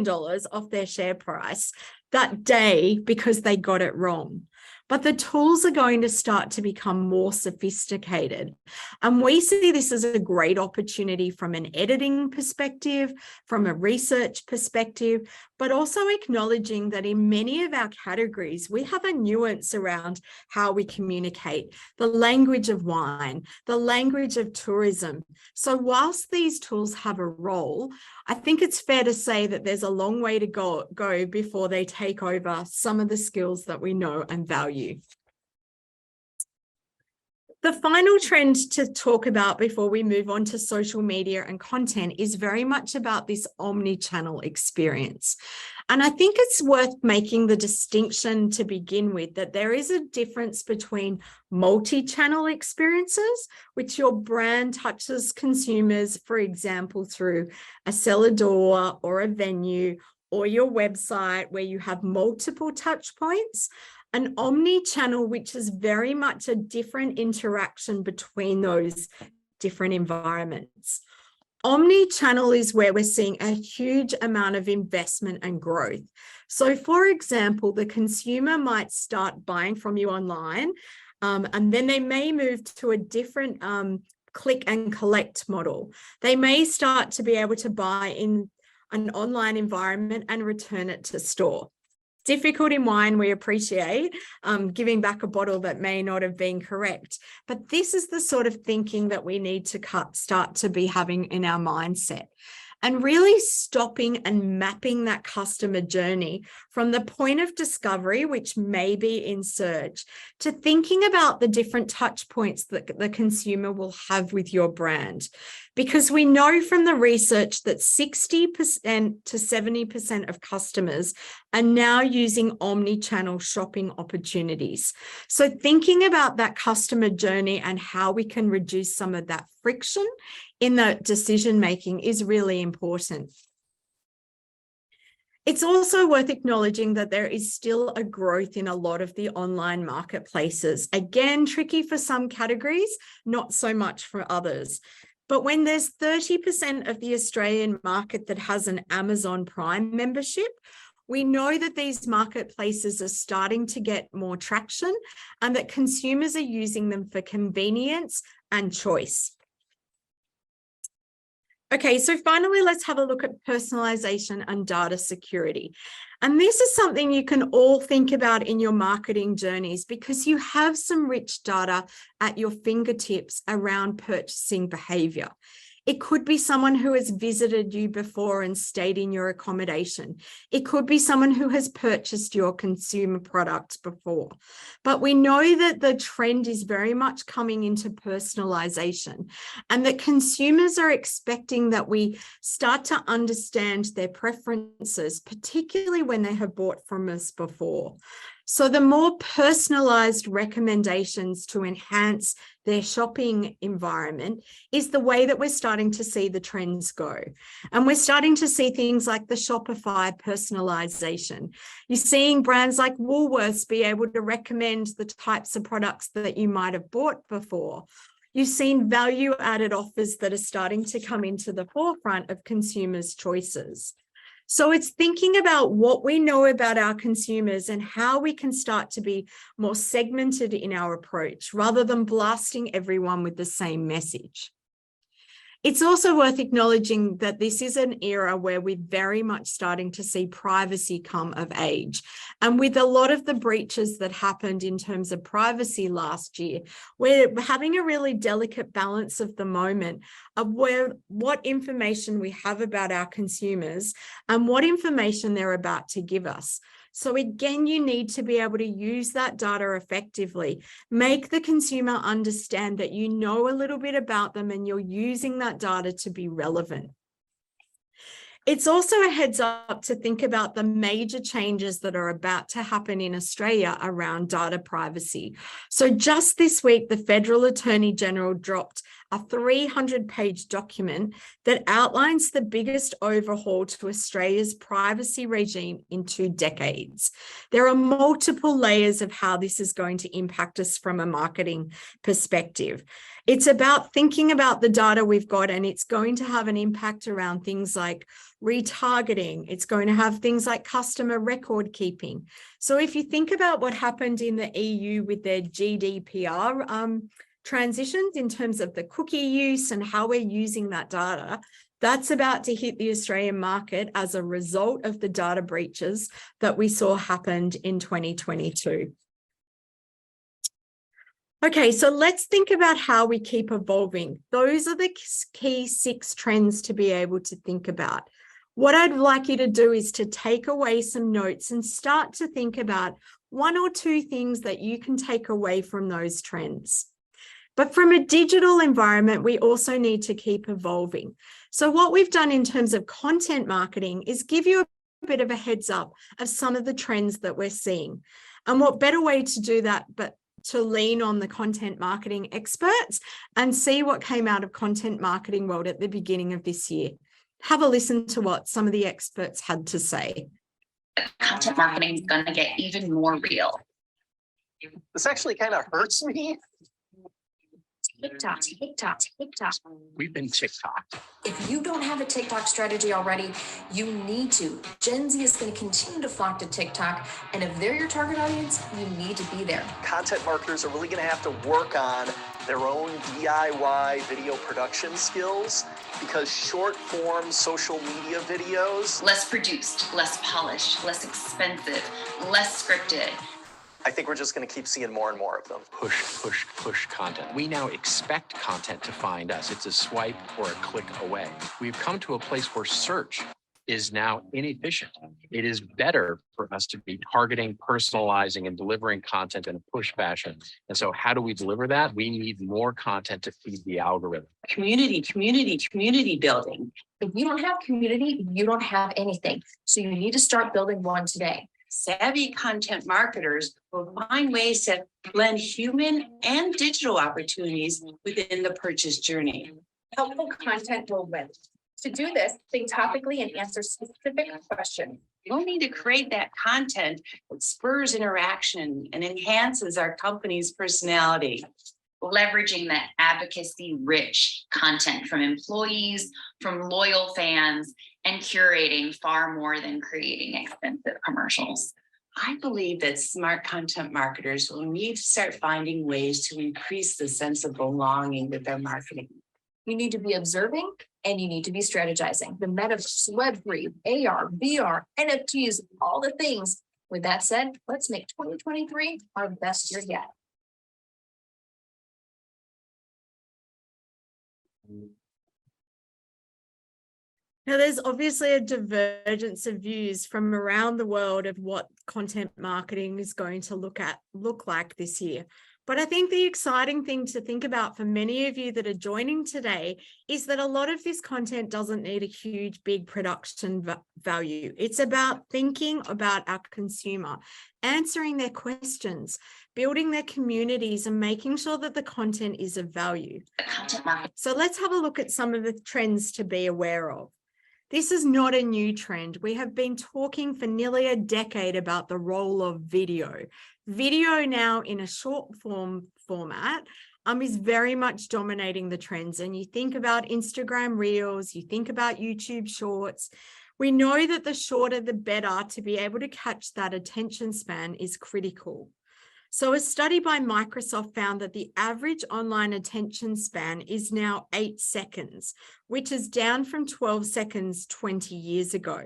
off their share price that day because they got it wrong. But the tools are going to start to become more sophisticated. And we see this as a great opportunity from an editing perspective, from a research perspective, but also acknowledging that in many of our categories, we have a nuance around how we communicate, the language of wine, the language of tourism. So whilst these tools have a role, I think it's fair to say that there's a long way to go before they take over some of the skills that we know and value. The final trend to talk about before we move on to social media and content is very much about this omni-channel experience. And I think it's worth making the distinction to begin with that there is a difference between multi-channel experiences, which your brand touches consumers, for example, through a cellar door or a venue or your website where you have multiple touch points. An omni-channel, which is very much a different interaction between those different environments. Omni-channel is where we're seeing a huge amount of investment and growth. So for example, the consumer might start buying from you online, and then they may move to a different click and collect model. They may start to be able to buy in an online environment and return it to store. Difficult in wine, we appreciate giving back a bottle that may not have been correct. But this is the sort of thinking that we need to start to be having in our mindset. And really stopping and mapping that customer journey from the point of discovery, which may be in search, to thinking about the different touch points that the consumer will have with your brand. Because we know from the research that 60% to 70% of customers are now using omni-channel shopping opportunities. So thinking about that customer journey and how we can reduce some of that friction in the decision making is really important. It's also worth acknowledging that there is still a growth in a lot of the online marketplaces. Again, tricky for some categories, not so much for others. But when there's 30% of the Australian market that has an Amazon Prime membership, we know that these marketplaces are starting to get more traction and that consumers are using them for convenience and choice. Okay, so finally, let's have a look at personalization and data security. And this is something you can all think about in your marketing journeys because you have some rich data at your fingertips around purchasing behavior. It could be someone who has visited you before and stayed in your accommodation. It could be someone who has purchased your consumer products before. But we know that the trend is very much coming into personalization and that consumers are expecting that we start to understand their preferences, particularly when they have bought from us before. So the more personalized recommendations to enhance their shopping environment is the way that we're starting to see the trends go. And we're starting to see things like the Shopify personalization. You're seeing brands like Woolworths be able to recommend the types of products that you might have bought before. You've seen value-added offers that are starting to come into the forefront of consumers' choices. So it's thinking about what we know about our consumers and how we can start to be more segmented in our approach rather than blasting everyone with the same message. It's also worth acknowledging that this is an era where we're very much starting to see privacy come of age. And with a lot of the breaches that happened in terms of privacy last year, we're having a really delicate balance of the moment of what information we have about our consumers and what information they're about to give us. So again, you need to be able to use that data effectively. Make the consumer understand that you know a little bit about them and you're using that data to be relevant. It's also a heads up to think about the major changes that are about to happen in Australia around data privacy. So just this week, the Federal Attorney General dropped a 300-page document that outlines the biggest overhaul to Australia's privacy regime in 2 decades. There are multiple layers of how this is going to impact us from a marketing perspective. It's about thinking about the data we've got, and it's going to have an impact around things like retargeting. It's going to have things like customer record keeping. So if you think about what happened in the EU with their GDPR transitions in terms of the cookie use and how we're using that data, that's about to hit the Australian market as a result of the data breaches that we saw happened in 2022. Okay, so let's think about how we keep evolving. Those are the key 6 trends to be able to think about. What I'd like you to do is to take away some notes and start to think about 1 or 2 things that you can take away from those trends. But from a digital environment, we also need to keep evolving. So what we've done in terms of content marketing is give you a bit of a heads up of some of the trends that we're seeing. And what better way to do that but to lean on the content marketing experts and see what came out of content marketing world at the beginning of this year. Have a listen to what some of the experts had to say. Content marketing is going to get even more real. This actually kind of hurts me. TikTok. We've been TikTok. If you don't have a TikTok strategy already, you need to. Gen Z is going to continue to flock to TikTok. And if they're your target audience, you need to be there. Content marketers are really going to have to work on their own DIY video production skills because short form social media videos, Less produced, less polished, less expensive, less scripted. I think we're just going to keep seeing more and more of them. Push content. We now expect content to find us. It's a swipe or a click away. We've come to a place where search is now inefficient. It is better for us to be targeting, personalizing, and delivering content in a push fashion. And so how do we deliver that? We need more content to feed the algorithm. Community building. If you don't have community, you don't have anything. So you need to start building one today. Savvy content marketers will find ways to blend human and digital opportunities within the purchase journey. Helpful content will win. To do this, think topically and answer specific questions. We'll need to create that content that spurs interaction and enhances our company's personality. Leveraging that advocacy-rich content from employees, from loyal fans, and curating far more than creating expensive commercials. I believe that smart content marketers will need to start finding ways to increase the sense of belonging with their marketing. You need to be observing and you need to be strategizing. The metaverse, Web3, AR, VR, NFTs, all the things. With that said, let's make 2023 our best year yet. Now, there's obviously a divergence of views from around the world of what content marketing is going to look like this year. But I think the exciting thing to think about for many of you that are joining today is that a lot of this content doesn't need a huge, big production value. It's about thinking about our consumer, answering their questions, building their communities, and making sure that the content is of value. So let's have a look at some of the trends to be aware of. This is not a new trend. We have been talking for nearly a decade about the role of video. Video now in a short form format is very much dominating the trends. And you think about Instagram Reels, you think about YouTube Shorts. We know that the shorter, the better to be able to catch that attention span is critical. So a study by Microsoft found that the average online attention span is now 8 seconds, which is down from 12 seconds 20 years ago.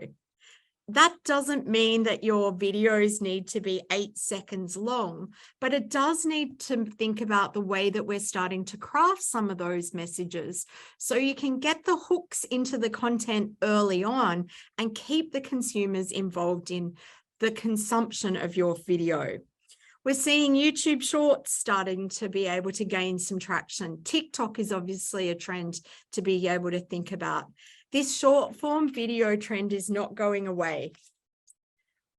That doesn't mean that your videos need to be 8 seconds long, but it does need to think about the way that we're starting to craft some of those messages so you can get the hooks into the content early on and keep the consumers involved in the consumption of your video. We're seeing YouTube Shorts starting to be able to gain some traction. TikTok is obviously a trend to be able to think about. This short form video trend is not going away.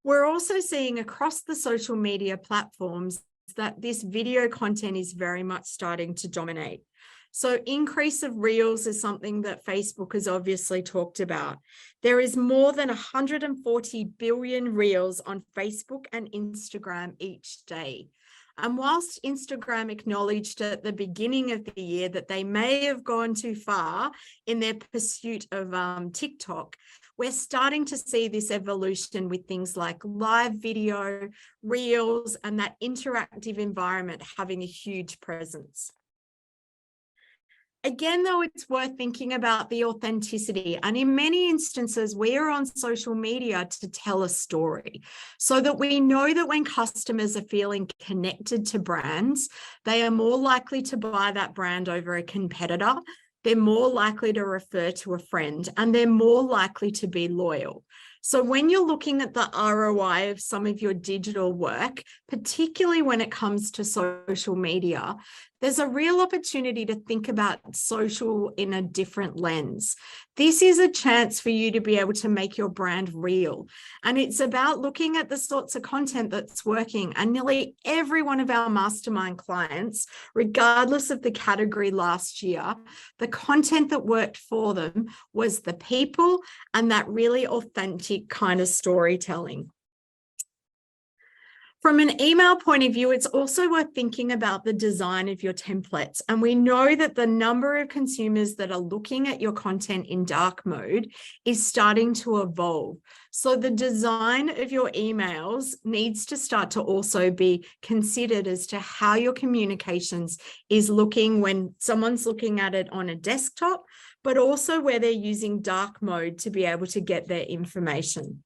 We're also seeing across the social media platforms that this video content is very much starting to dominate. So increase of reels is something that Facebook has obviously talked about. There is more than 140 billion reels on Facebook and Instagram each day. And whilst Instagram acknowledged at the beginning of the year that they may have gone too far in their pursuit of TikTok, we're starting to see this evolution with things like live video, reels, and that interactive environment having a huge presence. Again, though, it's worth thinking about the authenticity. And in many instances, we are on social media to tell a story so that we know that when customers are feeling connected to brands, they are more likely to buy that brand over a competitor. They're more likely to refer to a friend, and they're more likely to be loyal. So when you're looking at the ROI of some of your digital work, particularly when it comes to social media, there's a real opportunity to think about social in a different lens. This is a chance for you to be able to make your brand real. And it's about looking at the sorts of content that's working. And nearly every one of our mastermind clients, regardless of the category last year, the content that worked for them was the people and that really authentic kind of storytelling. From an email point of view, it's also worth thinking about the design of your templates. And we know that the number of consumers that are looking at your content in dark mode is starting to evolve. So the design of your emails needs to start to also be considered as to how your communications is looking when someone's looking at it on a desktop, but also where they're using dark mode to be able to get their information.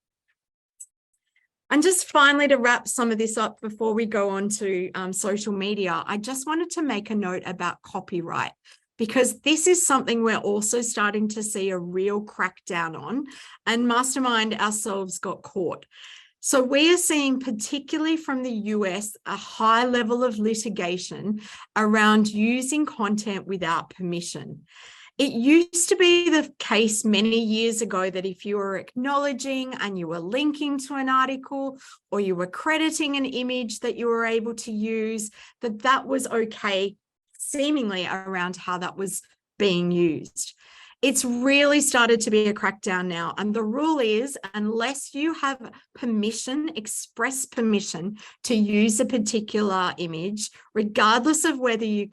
And just finally, to wrap some of this up before we go on to social media, I just wanted to make a note about copyright, because this is something we're also starting to see a real crackdown on, and Mastermind ourselves got caught. So we are seeing, particularly from the US, a high level of litigation around using content without permission. It used to be the case many years ago that if you were acknowledging and you were linking to an article or you were crediting an image that you were able to use, that was okay, seemingly around how that was being used. It's really started to be a crackdown now. And the rule is, unless you have permission, express permission to use a particular image, regardless of whether you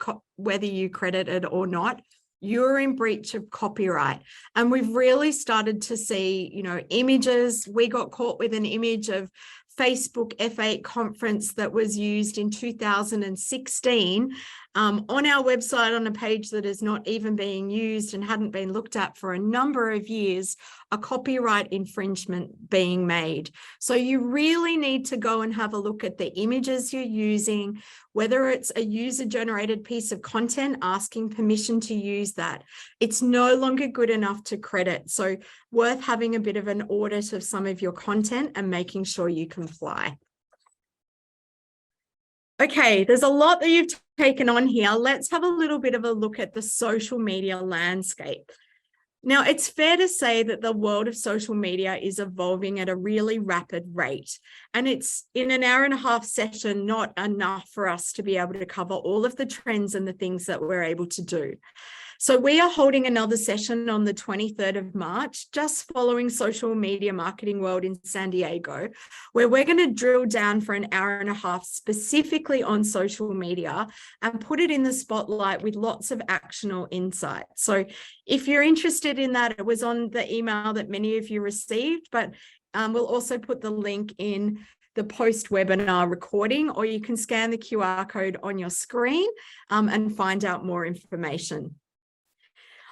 credit it or not, you're in breach of copyright. And we've really started to see, images. We got caught with an image of Facebook F8 conference that was used in 2016 on our website on a page that is not even being used and hadn't been looked at for a number of years, a copyright infringement being made. So you really need to go and have a look at the images you're using, whether it's a user-generated piece of content, asking permission to use that. It's no longer good enough to credit. So worth having a bit of an audit of some of your content and making sure you comply. Okay, there's a lot that you've taken on here. Let's have a little bit of a look at the social media landscape. Now, it's fair to say that the world of social media is evolving at a really rapid rate. And it's, in an hour and a half session, not enough for us to be able to cover all of the trends and the things that we're able to do. So we are holding another session on the 23rd of March, just following Social Media Marketing World in San Diego, where we're going to drill down for an hour and a half specifically on social media and put it in the spotlight with lots of actionable insights. So if you're interested in that, it was on the email that many of you received, but we'll also put the link in the post-webinar recording, or you can scan the QR code on your screen and find out more information.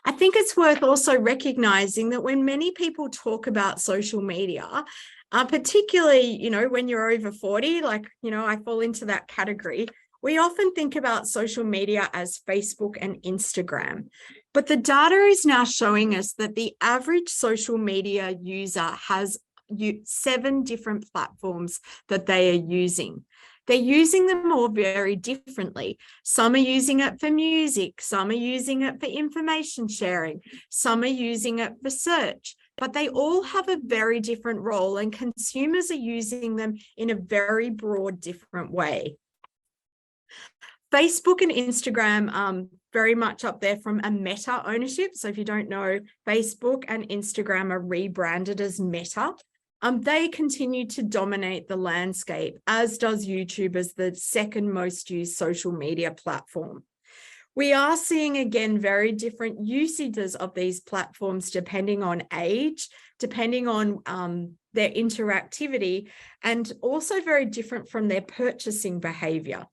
I think it's worth also recognizing that when many people talk about social media, particularly, when you're over 40, like, I fall into that category, we often think about social media as Facebook and Instagram. But the data is now showing us that the average social media user has 7 different platforms that they are using. They're using them all very differently. Some are using it for music, some are using it for information sharing, some are using it for search, but they all have a very different role, and consumers are using them in a very broad, different way. Facebook and Instagram very much up there from a Meta ownership. So if you don't know, Facebook and Instagram are rebranded as Meta. They continue to dominate the landscape, as does YouTube as the second most used social media platform. We are seeing, again, very different usages of these platforms depending on age, depending on their interactivity, and also very different from their purchasing behavior.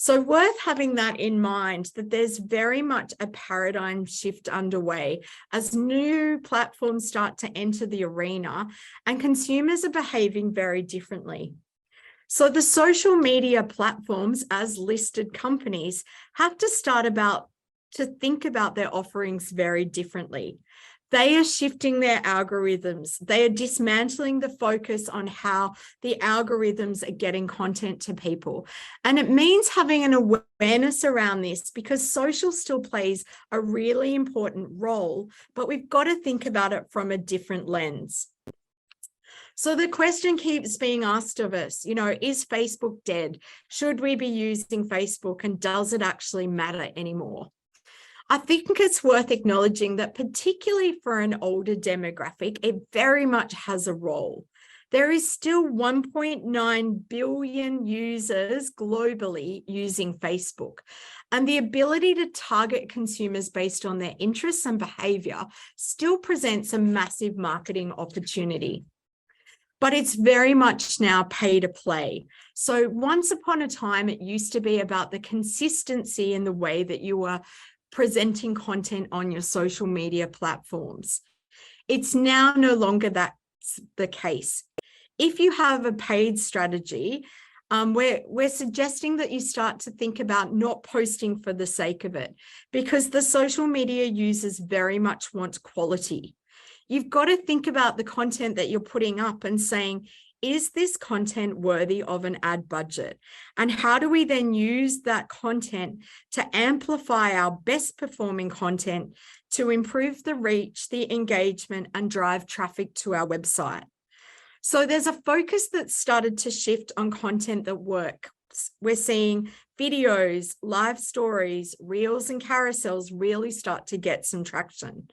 So worth having that in mind, that there's very much a paradigm shift underway as new platforms start to enter the arena and consumers are behaving very differently. So the social media platforms, as listed companies, have to start to think about their offerings very differently. They are shifting their algorithms. They are dismantling the focus on how the algorithms are getting content to people. And it means having an awareness around this, because social still plays a really important role, but we've got to think about it from a different lens. So the question keeps being asked of us, is Facebook dead? Should we be using Facebook, and does it actually matter anymore? I think it's worth acknowledging that particularly for an older demographic, it very much has a role. There is still 1.9 billion users globally using Facebook, and the ability to target consumers based on their interests and behavior still presents a massive marketing opportunity. But it's very much now pay to play. So once upon a time, it used to be about the consistency in the way that you were presenting content on your social media platforms. It's now no longer that's the case. If you have a paid strategy, we're suggesting that you start to think about not posting for the sake of it, because the social media users very much want quality. You've got to think about the content that you're putting up and saying, is this content worthy of an ad budget? And how do we then use that content to amplify our best performing content to improve the reach, the engagement, and drive traffic to our website? So there's a focus that's started to shift on content that works. We're seeing videos, live stories, reels, and carousels really start to get some traction.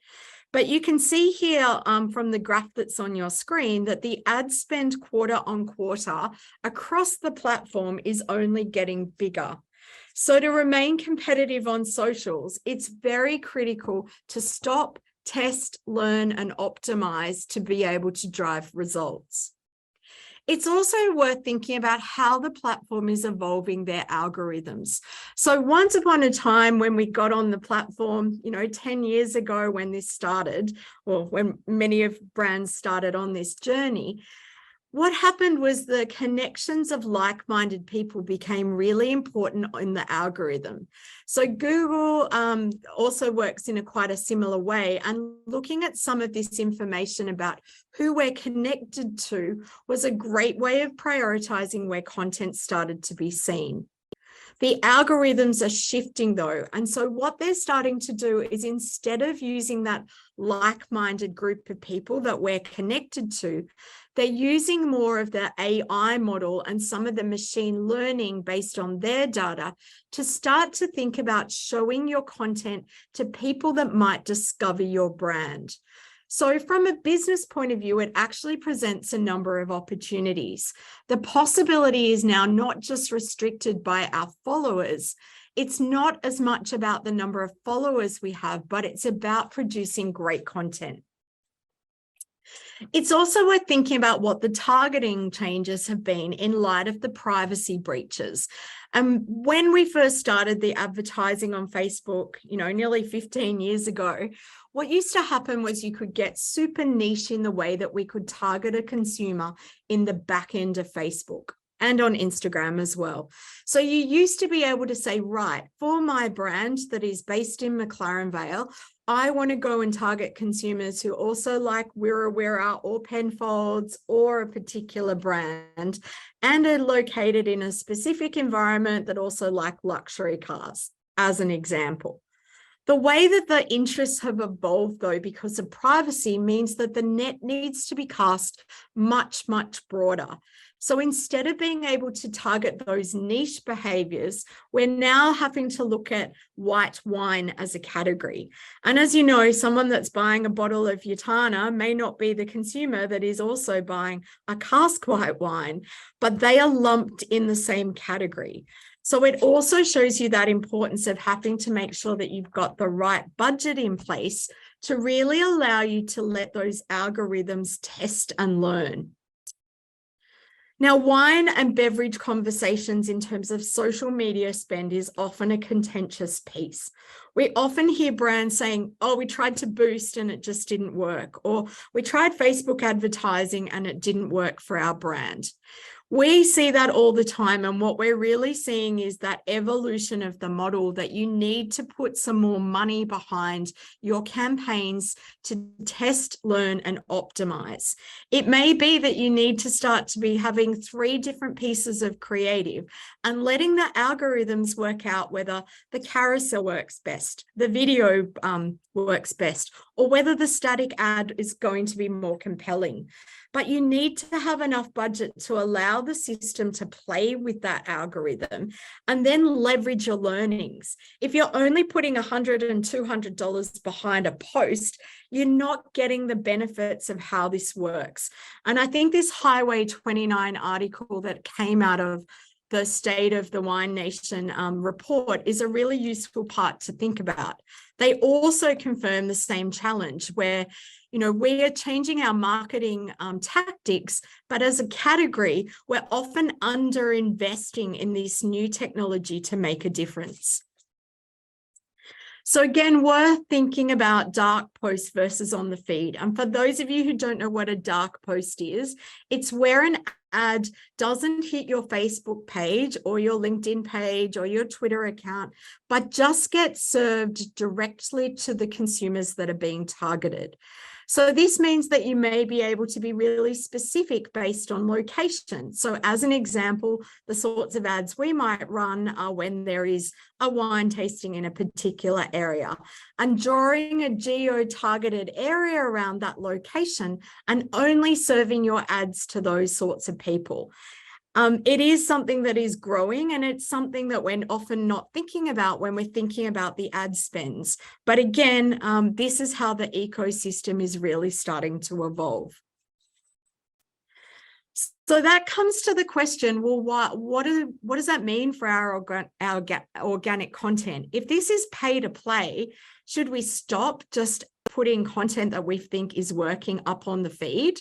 But you can see here from the graph that's on your screen that the ad spend quarter on quarter across the platform is only getting bigger. So to remain competitive on socials, it's very critical to stop, test, learn, and optimize to be able to drive results. It's also worth thinking about how the platform is evolving their algorithms. So once upon a time when we got on the platform, 10 years ago when this started, or when many of brands started on this journey, what happened was the connections of like-minded people became really important in the algorithm. So Google also works in quite a similar way, and looking at some of this information about who we're connected to was a great way of prioritizing where content started to be seen. The algorithms are shifting though. And so what they're starting to do is, instead of using that like-minded group of people that we're connected to, they're using more of the AI model and some of the machine learning based on their data to start to think about showing your content to people that might discover your brand. So from a business point of view, it actually presents a number of opportunities. The possibility is now not just restricted by our followers. It's not as much about the number of followers we have, but it's about producing great content. It's also worth thinking about what the targeting changes have been in light of the privacy breaches. When we first started the advertising on Facebook, nearly 15 years ago, what used to happen was you could get super niche in the way that we could target a consumer in the back end of Facebook and on Instagram as well. So you used to be able to say, right, for my brand that is based in McLaren Vale, I want to go and target consumers who also like Wira Wira or Penfolds or a particular brand and are located in a specific environment that also like luxury cars, as an example. The way that the interests have evolved, though, because of privacy, means that the net needs to be cast much, much broader. So instead of being able to target those niche behaviors, we're now having to look at white wine as a category. And as you know, someone that's buying a bottle of Yatana may not be the consumer that is also buying a cask white wine, but they are lumped in the same category. So it also shows you that importance of having to make sure that you've got the right budget in place to really allow you to let those algorithms test and learn. Now, wine and beverage conversations in terms of social media spend is often a contentious piece. We often hear brands saying, oh, we tried to boost and it just didn't work, or we tried Facebook advertising and it didn't work for our brand. We see that all the time, and what we're really seeing is that evolution of the model that you need to put some more money behind your campaigns to test, learn, and optimize. It may be that you need to start to be having 3 different pieces of creative and letting the algorithms work out whether the carousel works best, the video works best, or whether the static ad is going to be more compelling. But you need to have enough budget to allow the system to play with that algorithm and then leverage your learnings. If you're only putting $100 and $200 behind a post, you're not getting the benefits of how this works. And I think this Highway 29 article that came out of the State of the Wine Nation report is a really useful part to think about. They also confirm the same challenge where, we are changing our marketing tactics, but as a category, we're often under-investing in this new technology to make a difference. So again, worth thinking about dark posts versus on the feed. And for those of you who don't know what a dark post is, it's where an ad doesn't hit your Facebook page or your LinkedIn page or your Twitter account, but just gets served directly to the consumers that are being targeted. So this means that you may be able to be really specific based on location. So as an example, the sorts of ads we might run are when there is a wine tasting in a particular area and drawing a geo-targeted area around that location and only serving your ads to those sorts of people. It is something that is growing, and it's something that we're often not thinking about when we're thinking about the ad spends. But again, this is how the ecosystem is really starting to evolve. So that comes to the question, well, what does that mean for our organic content? If this is pay to play, should we stop just putting content that we think is working up on the feed?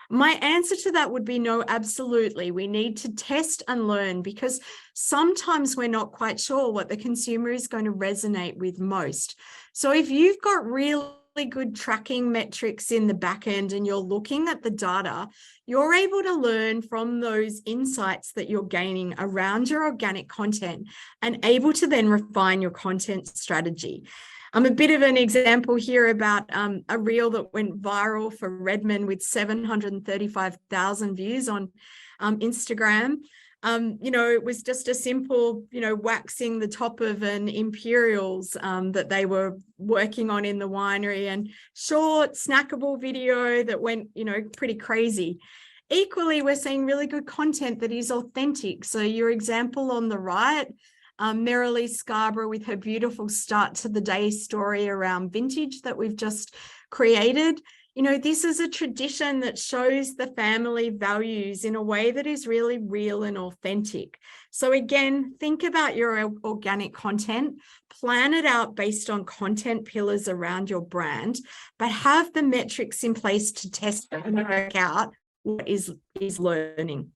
My answer to that would be no, absolutely. We need to test and learn because sometimes we're not quite sure what the consumer is going to resonate with most. So if you've got really good tracking metrics in the back end and you're looking at the data, you're able to learn from those insights that you're gaining around your organic content and able to then refine your content strategy. A bit of an example here about a reel that went viral for Redmond with 735,000 views on Instagram. It was just a simple, waxing the top of an Imperials that they were working on in the winery, and short snackable video that went, pretty crazy. Equally, we're seeing really good content that is authentic. So your example on the right, Merrilee Scarborough with her beautiful start to the day story around vintage that we've just created. You know, this is a tradition that shows the family values in a way that is really real and authentic. So again, think about your organic content, plan it out based on content pillars around your brand, but have the metrics in place to test and work out what is learning.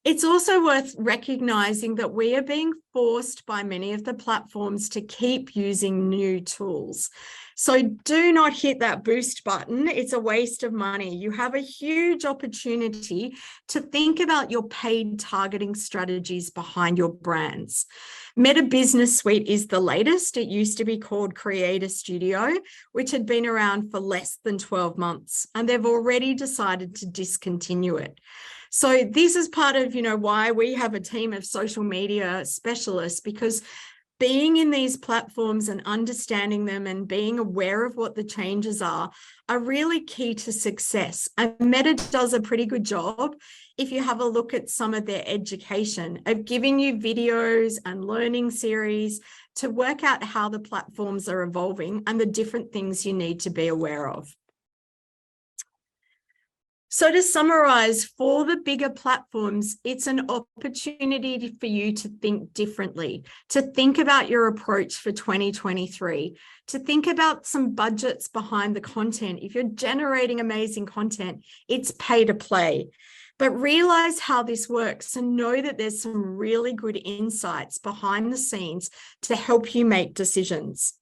It's also worth recognizing that we are being forced by many of the platforms to keep using new tools. So do not hit that boost button. It's a waste of money. You have a huge opportunity to think about your paid targeting strategies behind your brands. Meta Business Suite is the latest. It used to be called Creator Studio, which had been around for less than 12 months, and they've already decided to discontinue it. So this is part of, why we have a team of social media specialists, because being in these platforms and understanding them and being aware of what the changes are really key to success. And Meta does a pretty good job, if you have a look at some of their education, of giving you videos and learning series to work out how the platforms are evolving and the different things you need to be aware of. So to summarize, for the bigger platforms, it's an opportunity for you to think differently, to think about your approach for 2023, to think about some budgets behind the content. If you're generating amazing content, it's pay to play. But realize how this works and know that there's some really good insights behind the scenes to help you make decisions.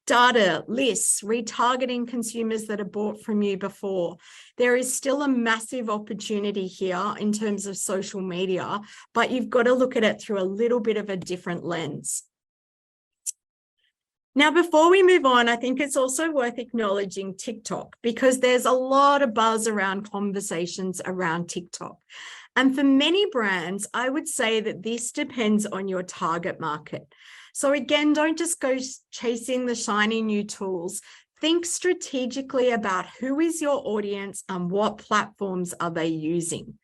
Data, lists, retargeting consumers that have bought from you before. There is still a massive opportunity here in terms of social media, but you've got to look at it through a little bit of a different lens. Now, before we move on, I think it's also worth acknowledging TikTok, because there's a lot of buzz around conversations around TikTok. And for many brands, I would say that this depends on your target market. So again, don't just go chasing the shiny new tools. Think strategically about who is your audience and what platforms are they using.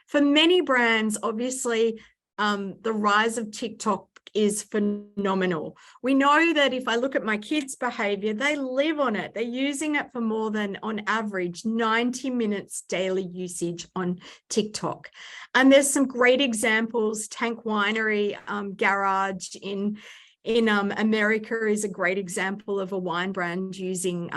For many brands, obviously, the rise of TikTok is phenomenal. We know that if I look at my kids' behavior, they live on it. They're using it for more than, on average, 90 minutes daily usage on TikTok. And there's some great examples. Tank Winery Garage in America is a great example of a wine brand using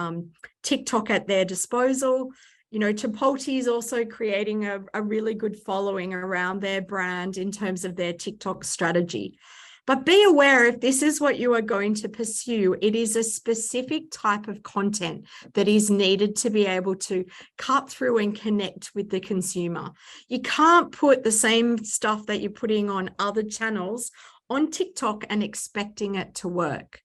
TikTok at their disposal. Chipotle is also creating a really good following around their brand in terms of their TikTok strategy. But be aware, if this is what you are going to pursue, it is a specific type of content that is needed to be able to cut through and connect with the consumer. You can't put the same stuff that you're putting on other channels on TikTok and expecting it to work.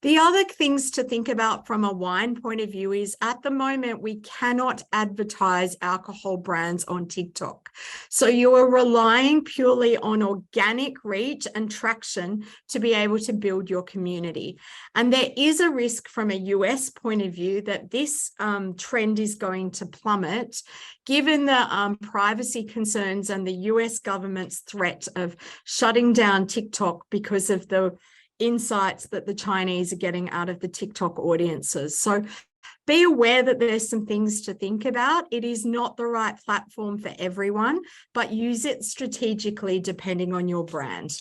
The other things to think about from a wine point of view is, at the moment, we cannot advertise alcohol brands on TikTok. So you are relying purely on organic reach and traction to be able to build your community. And there is a risk from a US point of view that this trend is going to plummet, given the privacy concerns and the US government's threat of shutting down TikTok because of the insights that the Chinese are getting out of the TikTok audiences. So be aware that there's some things to think about. It is not the right platform for everyone, but use it strategically depending on your brand.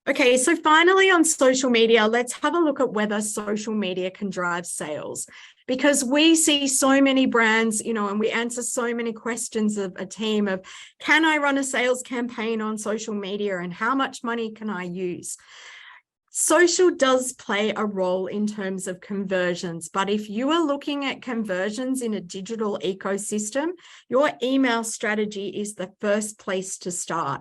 Okay, so finally on social media, let's have a look at whether social media can drive sales, because we see so many brands, and we answer so many questions of a team of, can I run a sales campaign on social media and how much money can I use? Social does play a role in terms of conversions, but if you are looking at conversions in a digital ecosystem, your email strategy is the first place to start.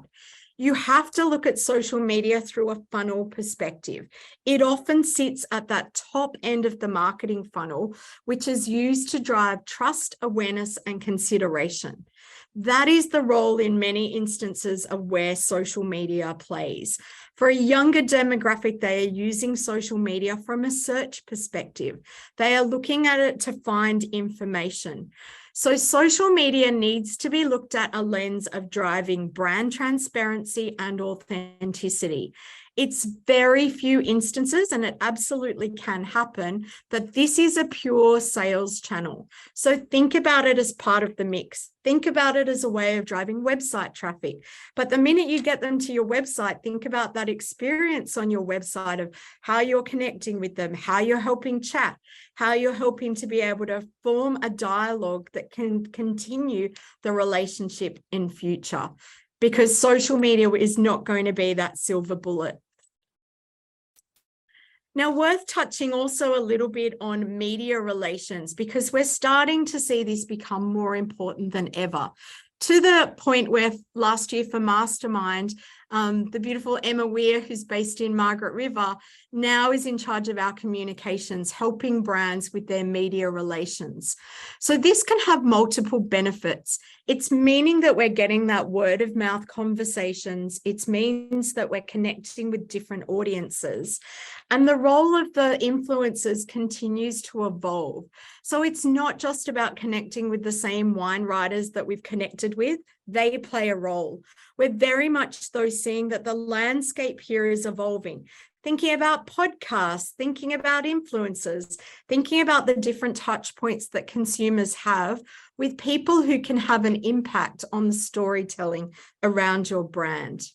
You have to look at social media through a funnel perspective. It often sits at that top end of the marketing funnel, which is used to drive trust, awareness, and consideration. That is the role in many instances of where social media plays. For a younger demographic, they are using social media from a search perspective. They are looking at it to find information. So social media needs to be looked at a lens of driving brand transparency and authenticity. It's very few instances, and it absolutely can happen, that this is a pure sales channel. So think about it as part of the mix. Think about it as a way of driving website traffic. But the minute you get them to your website, think about that experience on your website of how you're connecting with them, how you're helping chat, how you're helping to be able to form a dialogue that can continue the relationship in future. Because social media is not going to be that silver bullet. Now, worth touching also a little bit on media relations, because we're starting to see this become more important than ever, to the point where last year for Mastermind, the beautiful Emma Weir, who's based in Margaret River, now is in charge of our communications, helping brands with their media relations. So this can have multiple benefits. It's meaning that we're getting that word of mouth conversations. It means that we're connecting with different audiences. And the role of the influencers continues to evolve. So it's not just about connecting with the same wine writers that we've connected with. They play a role. We're very much though seeing that the landscape here is evolving. Thinking about podcasts, thinking about influencers, thinking about the different touch points that consumers have with people who can have an impact on the storytelling around your brand.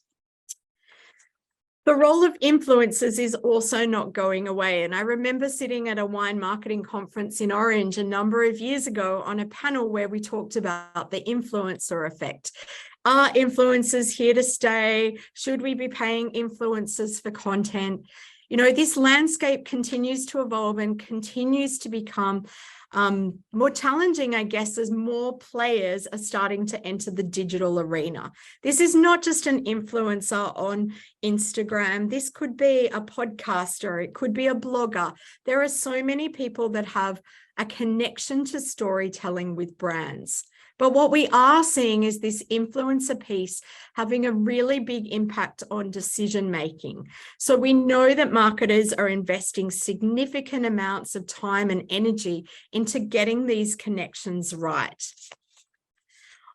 The role of influencers is also not going away. And I remember sitting at a wine marketing conference in Orange a number of years ago on a panel where we talked about the influencer effect. Are influencers here to stay? Should we be paying influencers for content? You know, this landscape continues to evolve and continues to become more challenging, I guess, as more players are starting to enter the digital arena. This is not just an influencer on Instagram. This could be a podcaster. It could be a blogger. There are so many people that have a connection to storytelling with brands. But what we are seeing is this influencer piece having a really big impact on decision making. So we know that marketers are investing significant amounts of time and energy into getting these connections right.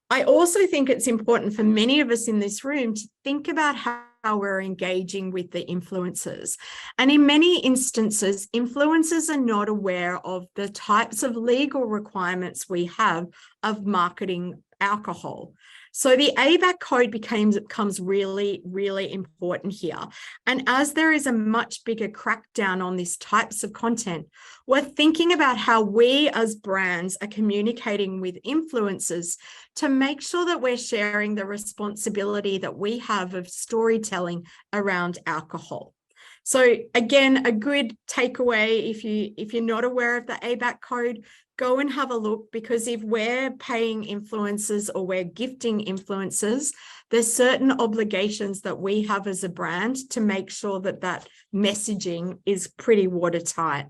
I also think it's important for many of us in this room to think about how we're engaging with the influencers. And in many instances, influencers are not aware of the types of legal requirements we have of marketing alcohol. So the ABAC code becomes really, really important here. And as there is a much bigger crackdown on these types of content, we're thinking about how we as brands are communicating with influencers to make sure that we're sharing the responsibility that we have of storytelling around alcohol. So again, a good takeaway, if you're not aware of the ABAC code, go and have a look, because if we're paying influencers or we're gifting influencers, there's certain obligations that we have as a brand to make sure that that messaging is pretty watertight.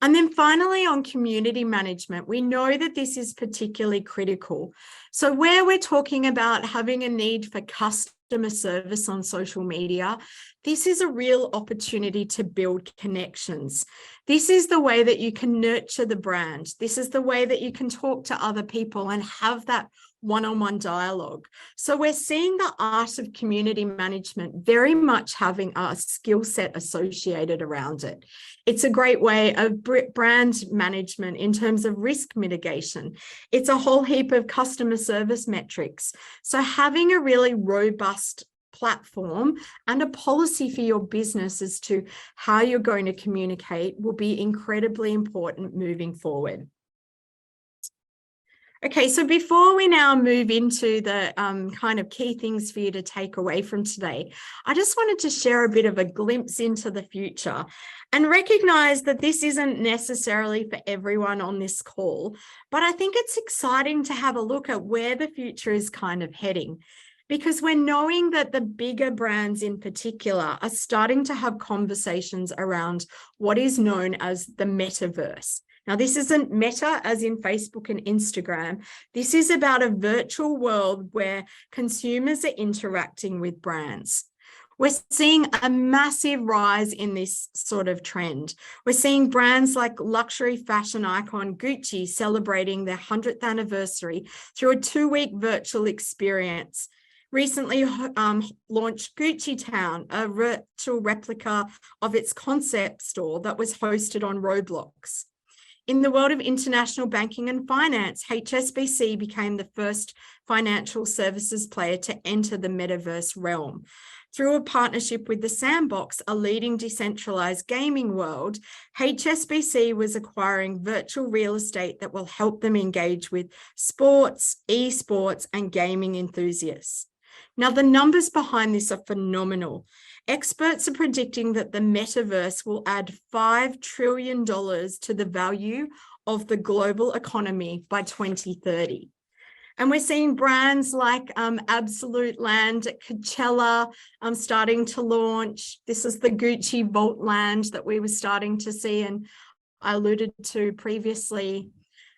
And then finally, on community management, we know that this is particularly critical. So where we're talking about having a need for customer service on social media, this is a real opportunity to build connections. This is the way that you can nurture the brand. This is the way that you can talk to other people and have that one-on-one dialogue. So we're seeing the art of community management very much having a skill set associated around it. It's a great way of brand management in terms of risk mitigation. It's a whole heap of customer service metrics. So having a really robust platform and a policy for your business as to how you're going to communicate will be incredibly important moving forward. Okay, so before we now move into the kind of key things for you to take away from today, I just wanted to share a bit of a glimpse into the future and recognize that this isn't necessarily for everyone on this call, but I think it's exciting to have a look at where the future is kind of heading, because we're knowing that the bigger brands in particular are starting to have conversations around what is known as the metaverse. Now, this isn't meta as in Facebook and Instagram. This is about a virtual world where consumers are interacting with brands. We're seeing a massive rise in this sort of trend. We're seeing brands like luxury fashion icon Gucci celebrating their 100th anniversary through a 2-week virtual experience. recently launched Gucci Town, a virtual replica of its concept store that was hosted on Roblox. In the world of international banking and finance, HSBC became the first financial services player to enter the metaverse realm. Through a partnership with The Sandbox, a leading decentralized gaming world, HSBC was acquiring virtual real estate that will help them engage with sports, esports, and gaming enthusiasts. Now, the numbers behind this are phenomenal. Experts are predicting that the metaverse will add $5 trillion to the value of the global economy by 2030. And we're seeing brands like Absolute Land at Coachella starting to launch. This is the Gucci Vault Land that we were starting to see and I alluded to previously.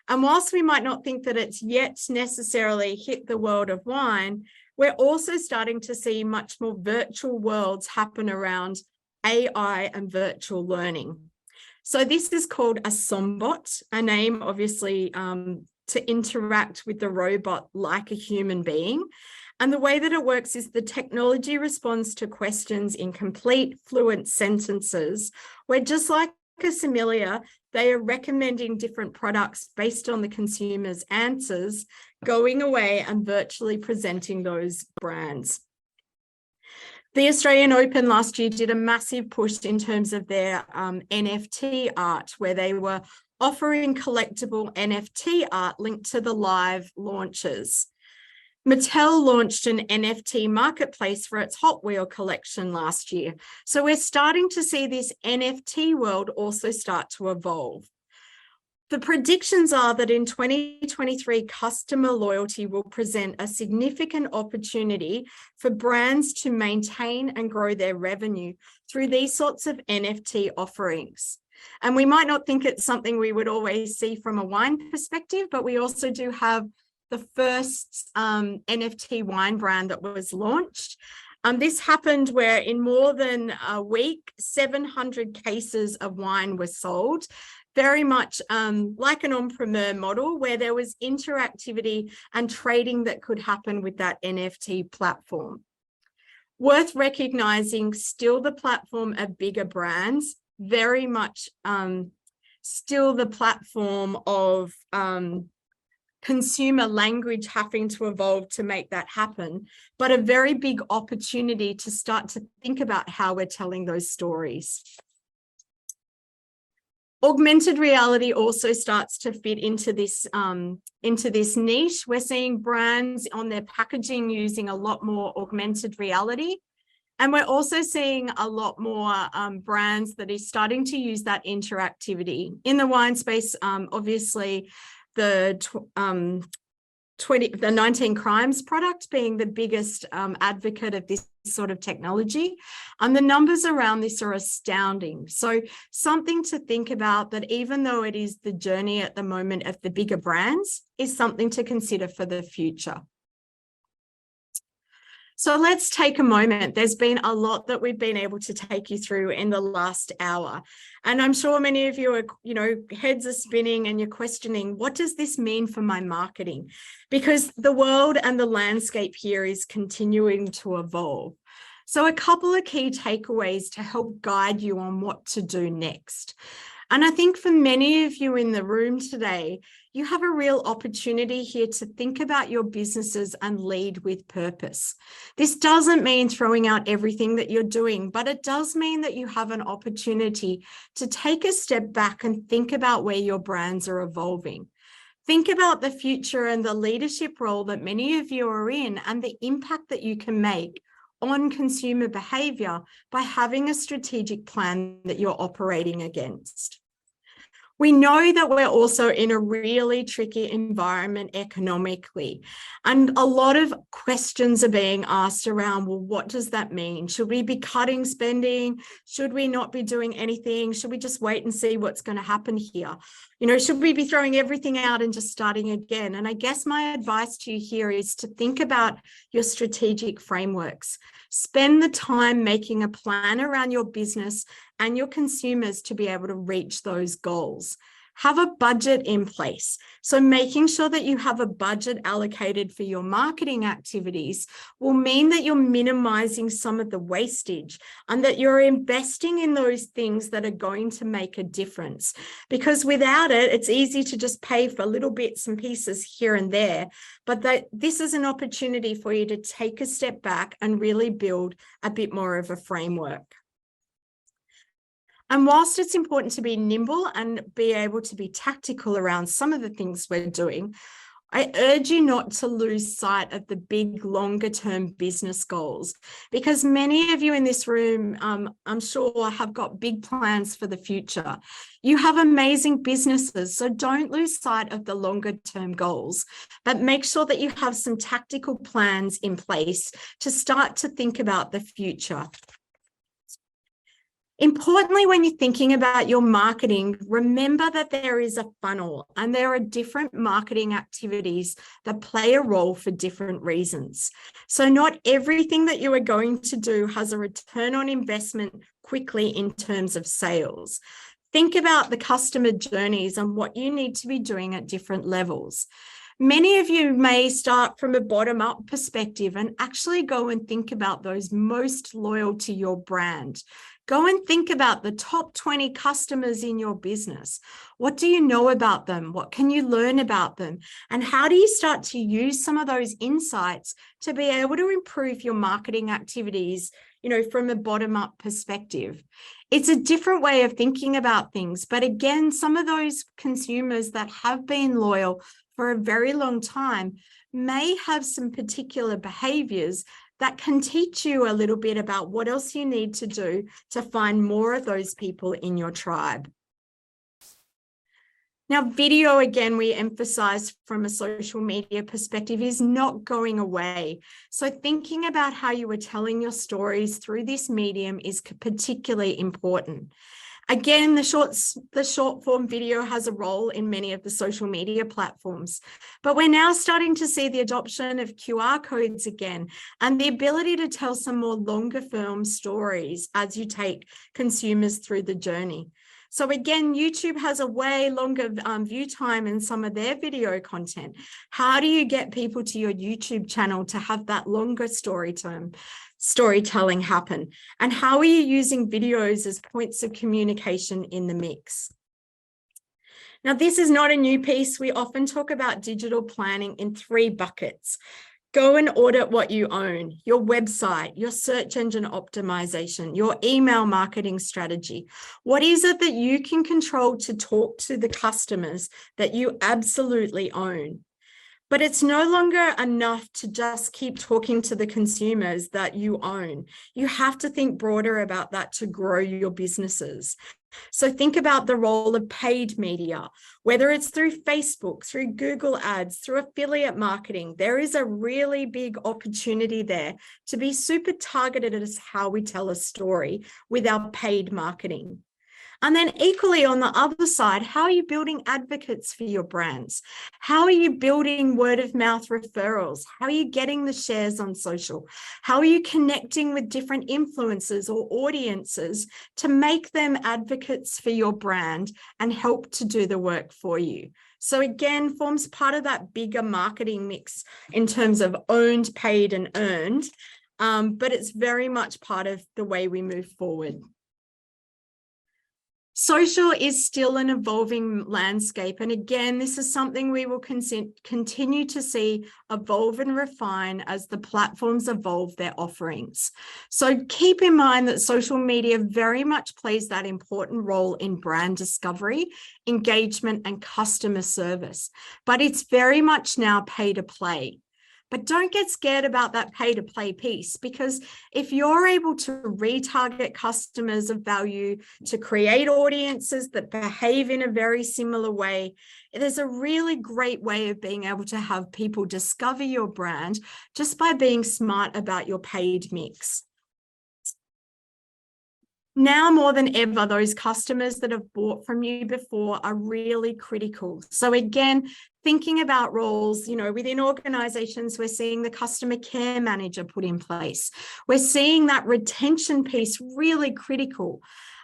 And whilst we might not think that it's yet necessarily hit the world of wine, we're also starting to see much more virtual worlds happen around AI and virtual learning. So this is called a Sombot, a name obviously to interact with the robot like a human being. And the way that it works is the technology responds to questions in complete, fluent sentences, where just like a sommelier, they are recommending different products based on the consumer's answers, going away and virtually presenting those brands. The Australian Open last year did a massive push in terms of their NFT art, where they were offering collectible NFT art linked to the live launches. Mattel launched an NFT marketplace for its Hot Wheel collection last year. So we're starting to see this NFT world also start to evolve. The predictions are that in 2023, customer loyalty will present a significant opportunity for brands to maintain and grow their revenue through these sorts of NFT offerings. And we might not think it's something we would always see from a wine perspective, but we also do have the first NFT wine brand that was launched. This happened where in more than a week, 700 cases of wine were sold, very much like an entrepreneur model where there was interactivity and trading that could happen with that NFT platform. Worth recognizing, still the platform of bigger brands, very much still the platform of consumer language having to evolve to make that happen, but a very big opportunity to start to think about how we're telling those stories. Augmented reality also starts to fit into this niche. We're seeing brands on their packaging using a lot more augmented reality. And we're also seeing a lot more brands that is starting to use that interactivity. In the wine space, obviously, the 19 Crimes product being the biggest advocate of this sort of technology. And the numbers around this are astounding. So something to think about, that even though it is the journey at the moment of the bigger brands, is something to consider for the future. So let's take a moment. There's been a lot that we've been able to take you through in the last hour. And I'm sure many of you are, heads are spinning and you're questioning, what does this mean for my marketing? Because the world and the landscape here is continuing to evolve. So a couple of key takeaways to help guide you on what to do next. And I think for many of you in the room today, you have a real opportunity here to think about your businesses and lead with purpose. This doesn't mean throwing out everything that you're doing, but it does mean that you have an opportunity to take a step back and think about where your brands are evolving. Think about the future and the leadership role that many of you are in and the impact that you can make on consumer behavior by having a strategic plan that you're operating against. We know that we're also in a really tricky environment economically, and a lot of questions are being asked around, well, what does that mean? Should we be cutting spending? Should we not be doing anything? Should we just wait and see what's going to happen here? Should we be throwing everything out and just starting again? And I guess my advice to you here is to think about your strategic frameworks. Spend the time making a plan around your business and your consumers to be able to reach those goals. Have a budget in place. So making sure that you have a budget allocated for your marketing activities will mean that you're minimizing some of the wastage and that you're investing in those things that are going to make a difference. Because without it, it's easy to just pay for little bits and pieces here and there. But this is an opportunity for you to take a step back and really build a bit more of a framework. And whilst it's important to be nimble and be able to be tactical around some of the things we're doing, I urge you not to lose sight of the big, longer term business goals, because many of you in this room, I'm sure, have got big plans for the future. You have amazing businesses, so don't lose sight of the longer term goals, but make sure that you have some tactical plans in place to start to think about the future. Importantly, when you're thinking about your marketing, remember that there is a funnel and there are different marketing activities that play a role for different reasons. So not everything that you are going to do has a return on investment quickly in terms of sales. Think about the customer journeys and what you need to be doing at different levels. Many of you may start from a bottom-up perspective and actually go and think about those most loyal to your brand. Go and think about the top 20 customers in your business. What do you know about them? What can you learn about them? And how do you start to use some of those insights to be able to improve your marketing activities, from a bottom-up perspective? It's a different way of thinking about things. But again, some of those consumers that have been loyal for a very long time may have some particular behaviors that can teach you a little bit about what else you need to do to find more of those people in your tribe. Now, video, again, we emphasize from a social media perspective, is not going away. So thinking about how you are telling your stories through this medium is particularly important. Again, the short form video has a role in many of the social media platforms, but we're now starting to see the adoption of QR codes again and the ability to tell some more longer form stories as you take consumers through the journey. So again, YouTube has a way longer view time in some of their video content. How do you get people to your YouTube channel to have that longer storytelling happen? And how are you using videos as points of communication in the mix? Now, this is not a new piece. We often talk about digital planning in 3 buckets. Go and audit what you own: your website, your search engine optimization, your email marketing strategy. What is it that you can control to talk to the customers that you absolutely own? But it's no longer enough to just keep talking to the consumers that you own. You have to think broader about that to grow your businesses. So think about the role of paid media, whether it's through Facebook, through Google Ads, through affiliate marketing. There is a really big opportunity there to be super targeted as how we tell a story with our paid marketing. And then equally on the other side, how are you building advocates for your brands? How are you building word of mouth referrals? How are you getting the shares on social? How are you connecting with different influencers or audiences to make them advocates for your brand and help to do the work for you? So again, forms part of that bigger marketing mix in terms of owned, paid, and earned, but it's very much part of the way we move forward. Social is still an evolving landscape. And again, this is something we will continue to see evolve and refine as the platforms evolve their offerings. So keep in mind that social media very much plays that important role in brand discovery, engagement, and customer service. But it's very much now pay to play. But don't get scared about that pay to play piece, because if you're able to retarget customers of value, to create audiences that behave in a very similar way, there's a really great way of being able to have people discover your brand just by being smart about your paid mix. Now more than ever, those customers that have bought from you before are really critical. So again, thinking about roles, within organizations, we're seeing the customer care manager put in place. We're seeing that retention piece really critical.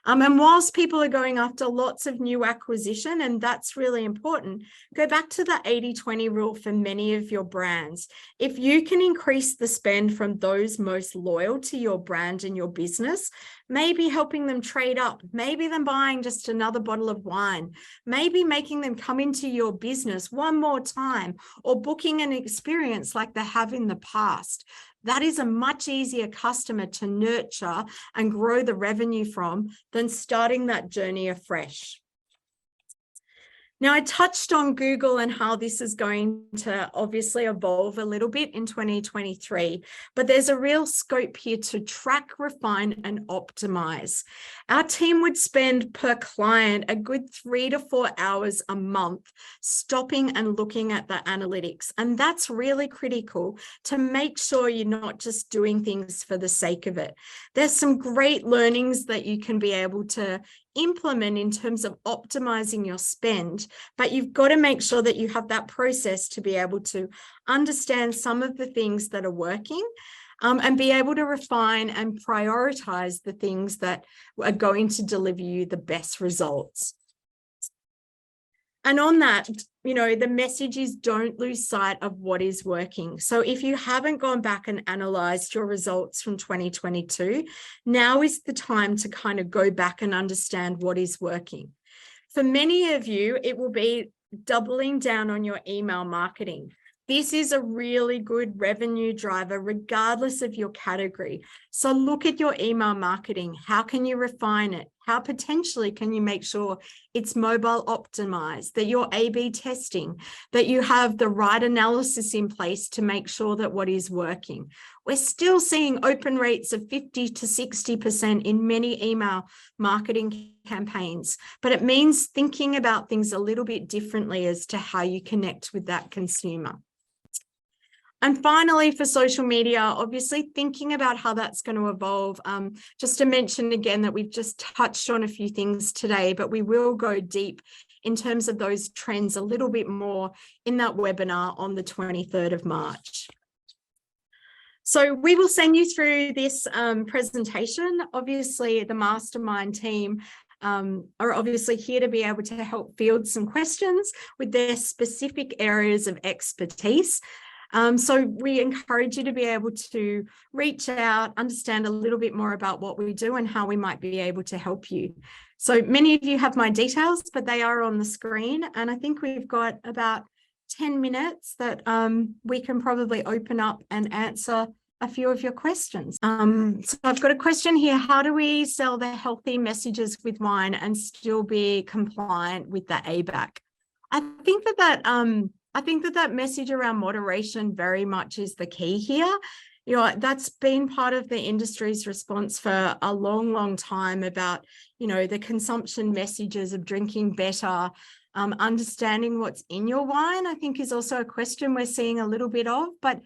And whilst people are going after lots of new acquisition, and that's really important, go back to the 80-20 rule for many of your brands. If you can increase the spend from those most loyal to your brand and your business, maybe helping them trade up, maybe them buying just another bottle of wine, maybe making them come into your business one more time, or booking an experience like they have in the past. That is a much easier customer to nurture and grow the revenue from than starting that journey afresh. Now, I touched on Google and how this is going to obviously evolve a little bit in 2023, but there's a real scope here to track, refine, and optimize. Our team would spend per client a good 3 to 4 hours a month stopping and looking at the analytics. And that's really critical to make sure you're not just doing things for the sake of it. There's some great learnings that you can be able to implement in terms of optimizing your spend, but you've got to make sure that you have that process to be able to understand some of the things that are working, and be able to refine and prioritize the things that are going to deliver you the best results. And on that, you know, the message is don't lose sight of what is working. So if you haven't gone back and analyzed your results from 2022, now is the time to kind of go back and understand what is working. For many of you, it will be doubling down on your email marketing. This is a really good revenue driver, regardless of your category. So look at your email marketing. How can you refine it? How potentially can you make sure it's mobile optimized, that you're A/B testing, that you have the right analysis in place to make sure that what is working? We're still seeing open rates of 50 to 60% in many email marketing campaigns, but it means thinking about things a little bit differently as to how you connect with that consumer. And finally, for social media, obviously thinking about how that's going to evolve. Just to mention again that we've just touched on a few things today, but we will go deep in terms of those trends a little bit more in that webinar on the 23rd of March. So we will send you through this presentation. Obviously, the Mastermind team are obviously here to be able to help field some questions with their specific areas of expertise. So we encourage you to be able to reach out, understand a little bit more about what we do and how we might be able to help you. So many of you have my details, but they are on the screen. And I think we've got about 10 minutes that we can probably open up and answer a few of your questions. So I've got a question here. How do we sell the healthy messages with wine and still be compliant with the ABAC? I think that message around moderation very much is the key here. You know, that's been part of the industry's response for a long, long time about, you know, the consumption messages of drinking better, understanding what's in your wine, I think is also a question we're seeing a little bit of. But,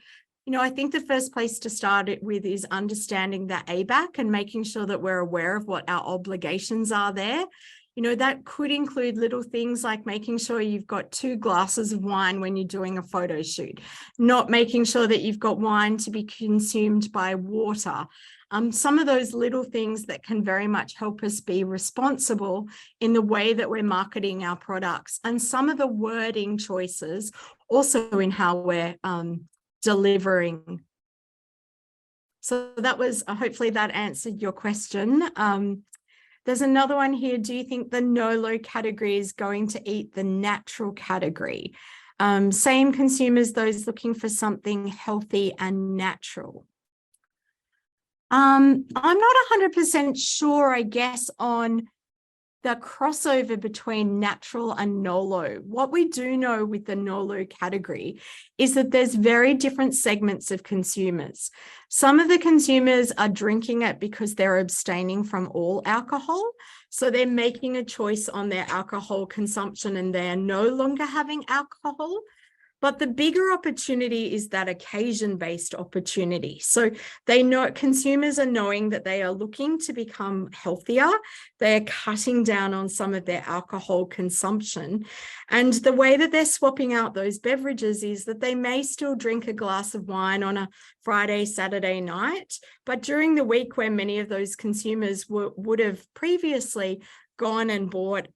you know, I think the first place to start it with is understanding the ABAC and making sure that we're aware of what our obligations are there. You know, that could include little things like making sure you've got 2 glasses of wine when you're doing a photo shoot, not making sure that you've got wine to be consumed by water. Some of those little things that can very much help us be responsible in the way that we're marketing our products, and some of the wording choices also in how we're delivering. So that was, hopefully that answered your question. There's another one here. Do you think the no-low category is going to eat the natural category? Same consumers, those looking for something healthy and natural. I'm not 100% sure, I guess, on the crossover between natural and no-low. What we do know with the no-low category is that there's very different segments of consumers. Some of the consumers are drinking it because they're abstaining from all alcohol. So they're making a choice on their alcohol consumption and they're no longer having alcohol. But the bigger opportunity is that occasion-based opportunity. So they know, consumers are knowing that they are looking to become healthier. They are cutting down on some of their alcohol consumption. And the way that they're swapping out those beverages is that they may still drink a glass of wine on a Friday, Saturday night, but during the week where many of those consumers would have previously gone and bought,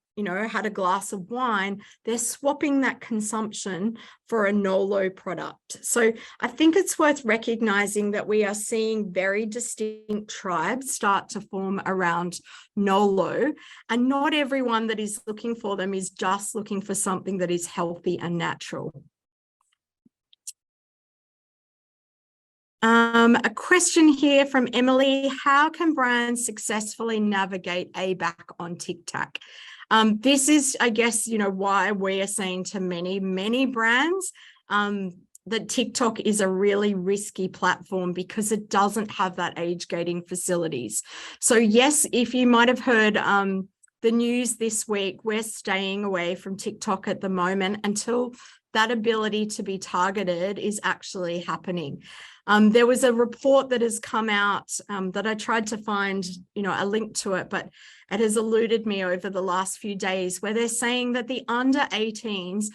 had a glass of wine, they're swapping that consumption for a no-low product. So I think it's worth recognizing that we are seeing very distinct tribes start to form around no-low, and not everyone that is looking for them is just looking for something that is healthy and natural. A question here from Emily: how can brands successfully navigate ABAC on TikTok? This is, I guess, why we are saying to many brands that TikTok is a really risky platform, because it doesn't have that age gating facilities. So yes, if you might have heard the news this week, we're staying away from TikTok at the moment until that ability to be targeted is actually happening. There was a report that has come out that I tried to find, a link to it, but it has eluded me over the last few days, where they're saying that the under 18s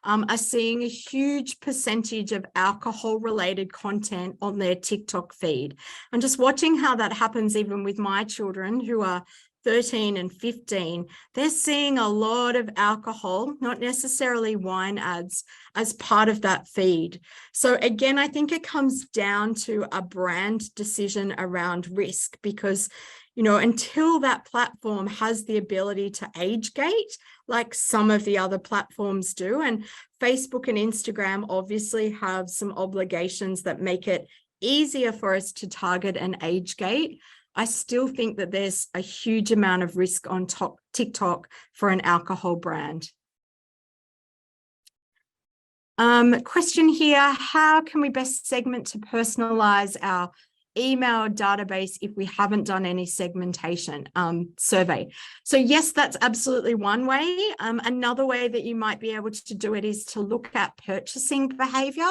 are seeing a huge percentage of alcohol-related content on their TikTok feed. And just watching how that happens, even with my children who are 13 and 15, they're seeing a lot of alcohol, not necessarily wine ads, as part of that feed. So again, I think it comes down to a brand decision around risk, because, until that platform has the ability to age gate, like some of the other platforms do, and Facebook and Instagram obviously have some obligations that make it easier for us to target an age gate, I still think that there's a huge amount of risk on TikTok for an alcohol brand. Question here: how can we best segment to personalize our email database if we haven't done any segmentation survey? So yes, that's absolutely one way. Another way that you might be able to do it is to look at purchasing behavior.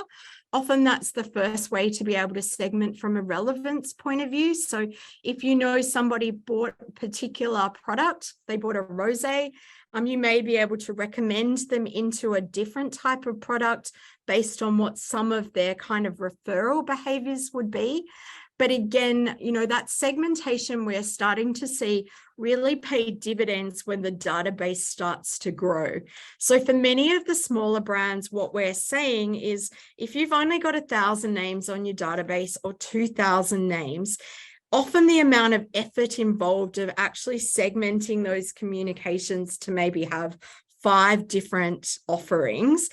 Often that's the first way to be able to segment from a relevance point of view. So if somebody bought a particular product, they bought a rosé, you may be able to recommend them into a different type of product based on what some of their kind of referral behaviors would be. But again, that segmentation we're starting to see really pay dividends when the database starts to grow. So for many of the smaller brands, what we're saying is, if you've only got 1,000 names on your database or 2,000 names, often the amount of effort involved of actually segmenting those communications to maybe have 5 different offerings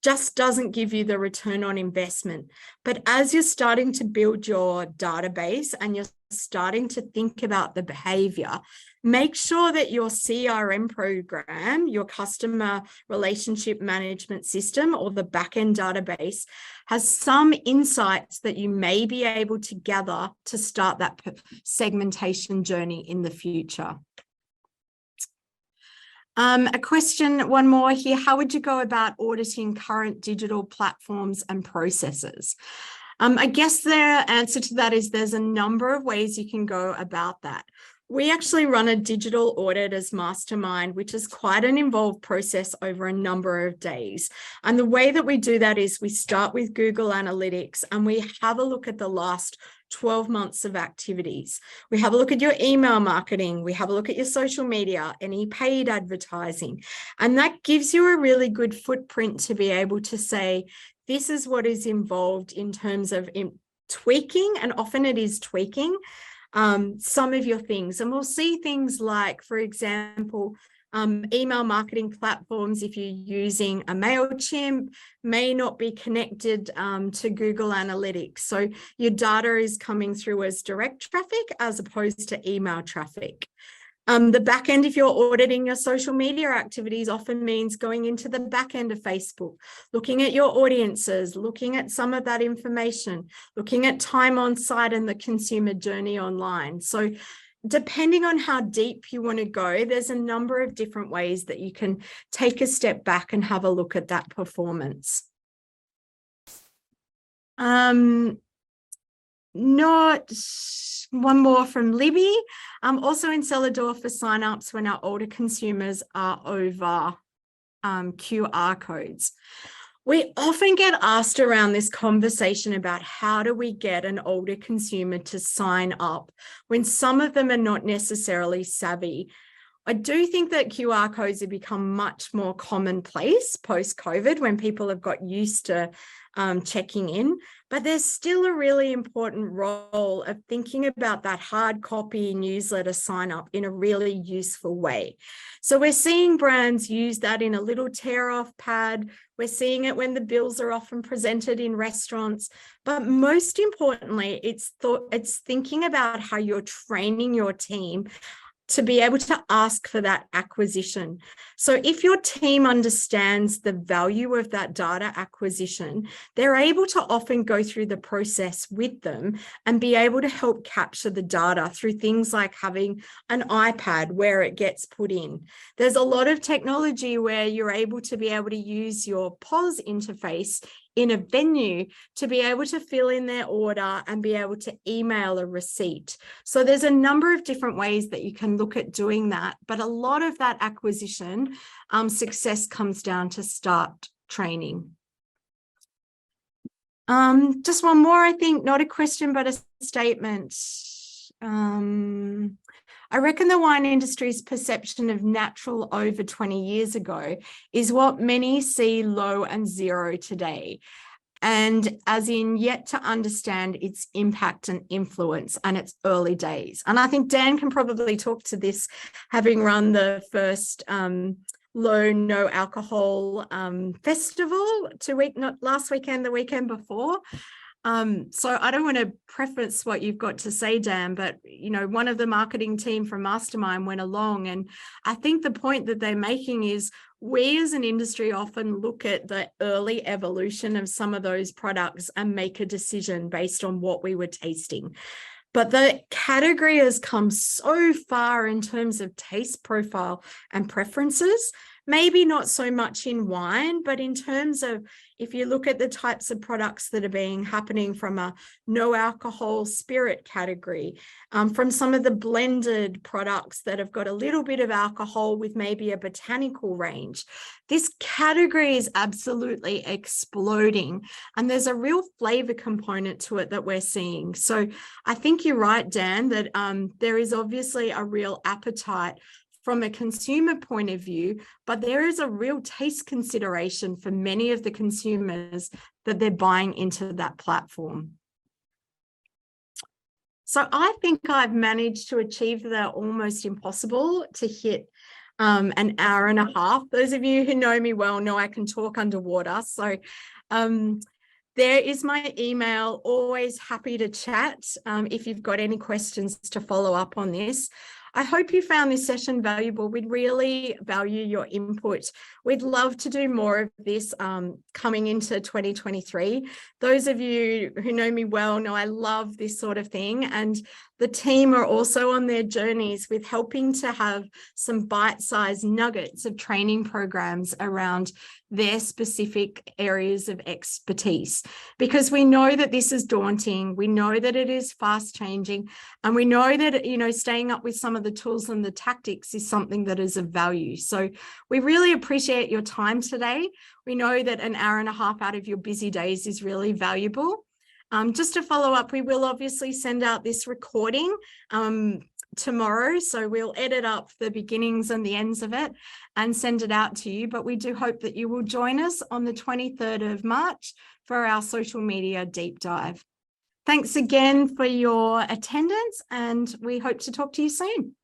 just doesn't give you the return on investment. But as you're starting to build your database and you're starting to think about the behavior, make sure that your CRM program, your customer relationship management system, or the backend database has some insights that you may be able to gather to start that segmentation journey in the future. A question, one more here: how would you go about auditing current digital platforms and processes? I guess the answer to that is there's a number of ways you can go about that. We actually run a digital audit as Mastermind, which is quite an involved process over a number of days. And the way that we do that is we start with Google Analytics and we have a look at the last 12 months of activities. We have a look at your email marketing. We have a look at your social media, any paid advertising. And that gives you a really good footprint to be able to say, this is what is involved in terms of tweaking, and often it is tweaking some of your things. And we'll see things like, for example, email marketing platforms, if you're using a MailChimp, may not be connected to Google Analytics. So your data is coming through as direct traffic as opposed to email traffic. The back end, if you're auditing your social media activities, often means going into the back end of Facebook, looking at your audiences, looking at some of that information, looking at time on site and the consumer journey online. So depending on how deep you want to go, there's a number of different ways that you can take a step back and have a look at that performance. Not one more from Libby. Also in Celador for signups when our older consumers are over QR codes. We often get asked around this conversation about how do we get an older consumer to sign up when some of them are not necessarily savvy. I do think that QR codes have become much more commonplace post-COVID when people have got used to checking in, but there's still a really important role of thinking about that hard copy newsletter sign up in a really useful way. So we're seeing brands use that in a little tear off pad. We're seeing it when the bills are often presented in restaurants, but most importantly, it's thinking about how you're training your team to be able to ask for that acquisition. So if your team understands the value of that data acquisition, they're able to often go through the process with them and be able to help capture the data through things like having an iPad where it gets put in. There's a lot of technology where you're able to use your POS interface in a venue to be able to fill in their order and be able to email a receipt. So there's a number of different ways that you can look at doing that, but a lot of that acquisition success comes down to start training. Just one more, I think, not a question, but a statement. I reckon the wine industry's perception of natural over 20 years ago is what many see low and zero today. And as in yet to understand its impact and influence and its early days. And I think Dan can probably talk to this, having run the first low, no alcohol festival not last weekend, the weekend before. So I don't want to preface what you've got to say, Dan, but, you know, one of the marketing team from Mastermind went along, and I think the point that they're making is we as an industry often look at the early evolution of some of those products and make a decision based on what we were tasting. But the category has come so far in terms of taste profile and preferences, maybe not so much in wine, but in terms of if you look at the types of products that are happening from a no alcohol spirit category, from some of the blended products that have got a little bit of alcohol with maybe a botanical range, this category is absolutely exploding. And there's a real flavor component to it that we're seeing. So I think you're right, Dan, that there is obviously a real appetite from a consumer point of view, but there is a real taste consideration for many of the consumers that they're buying into that platform. So I think I've managed to achieve the almost impossible, to hit an hour and a half. Those of you who know me well know I can talk underwater. So there is my email, always happy to chat if you've got any questions to follow up on this. I hope you found this session valuable. We'd really value your input. We'd love to do more of this coming into 2023. Those of you who know me well know I love this sort of thing, and the team are also on their journeys with helping to have some bite-sized nuggets of training programs around their specific areas of expertise, because we know that this is daunting. We know that it is fast changing, and we know that, you know, staying up with some of the tools and the tactics is something that is of value. So we really appreciate your time today. We know that an hour and a half out of your busy days is really valuable. Just to follow up, we will obviously send out this recording tomorrow. So we'll edit up the beginnings and the ends of it and send it out to you. But we do hope that you will join us on the 23rd of March for our social media deep dive. Thanks again for your attendance, and we hope to talk to you soon.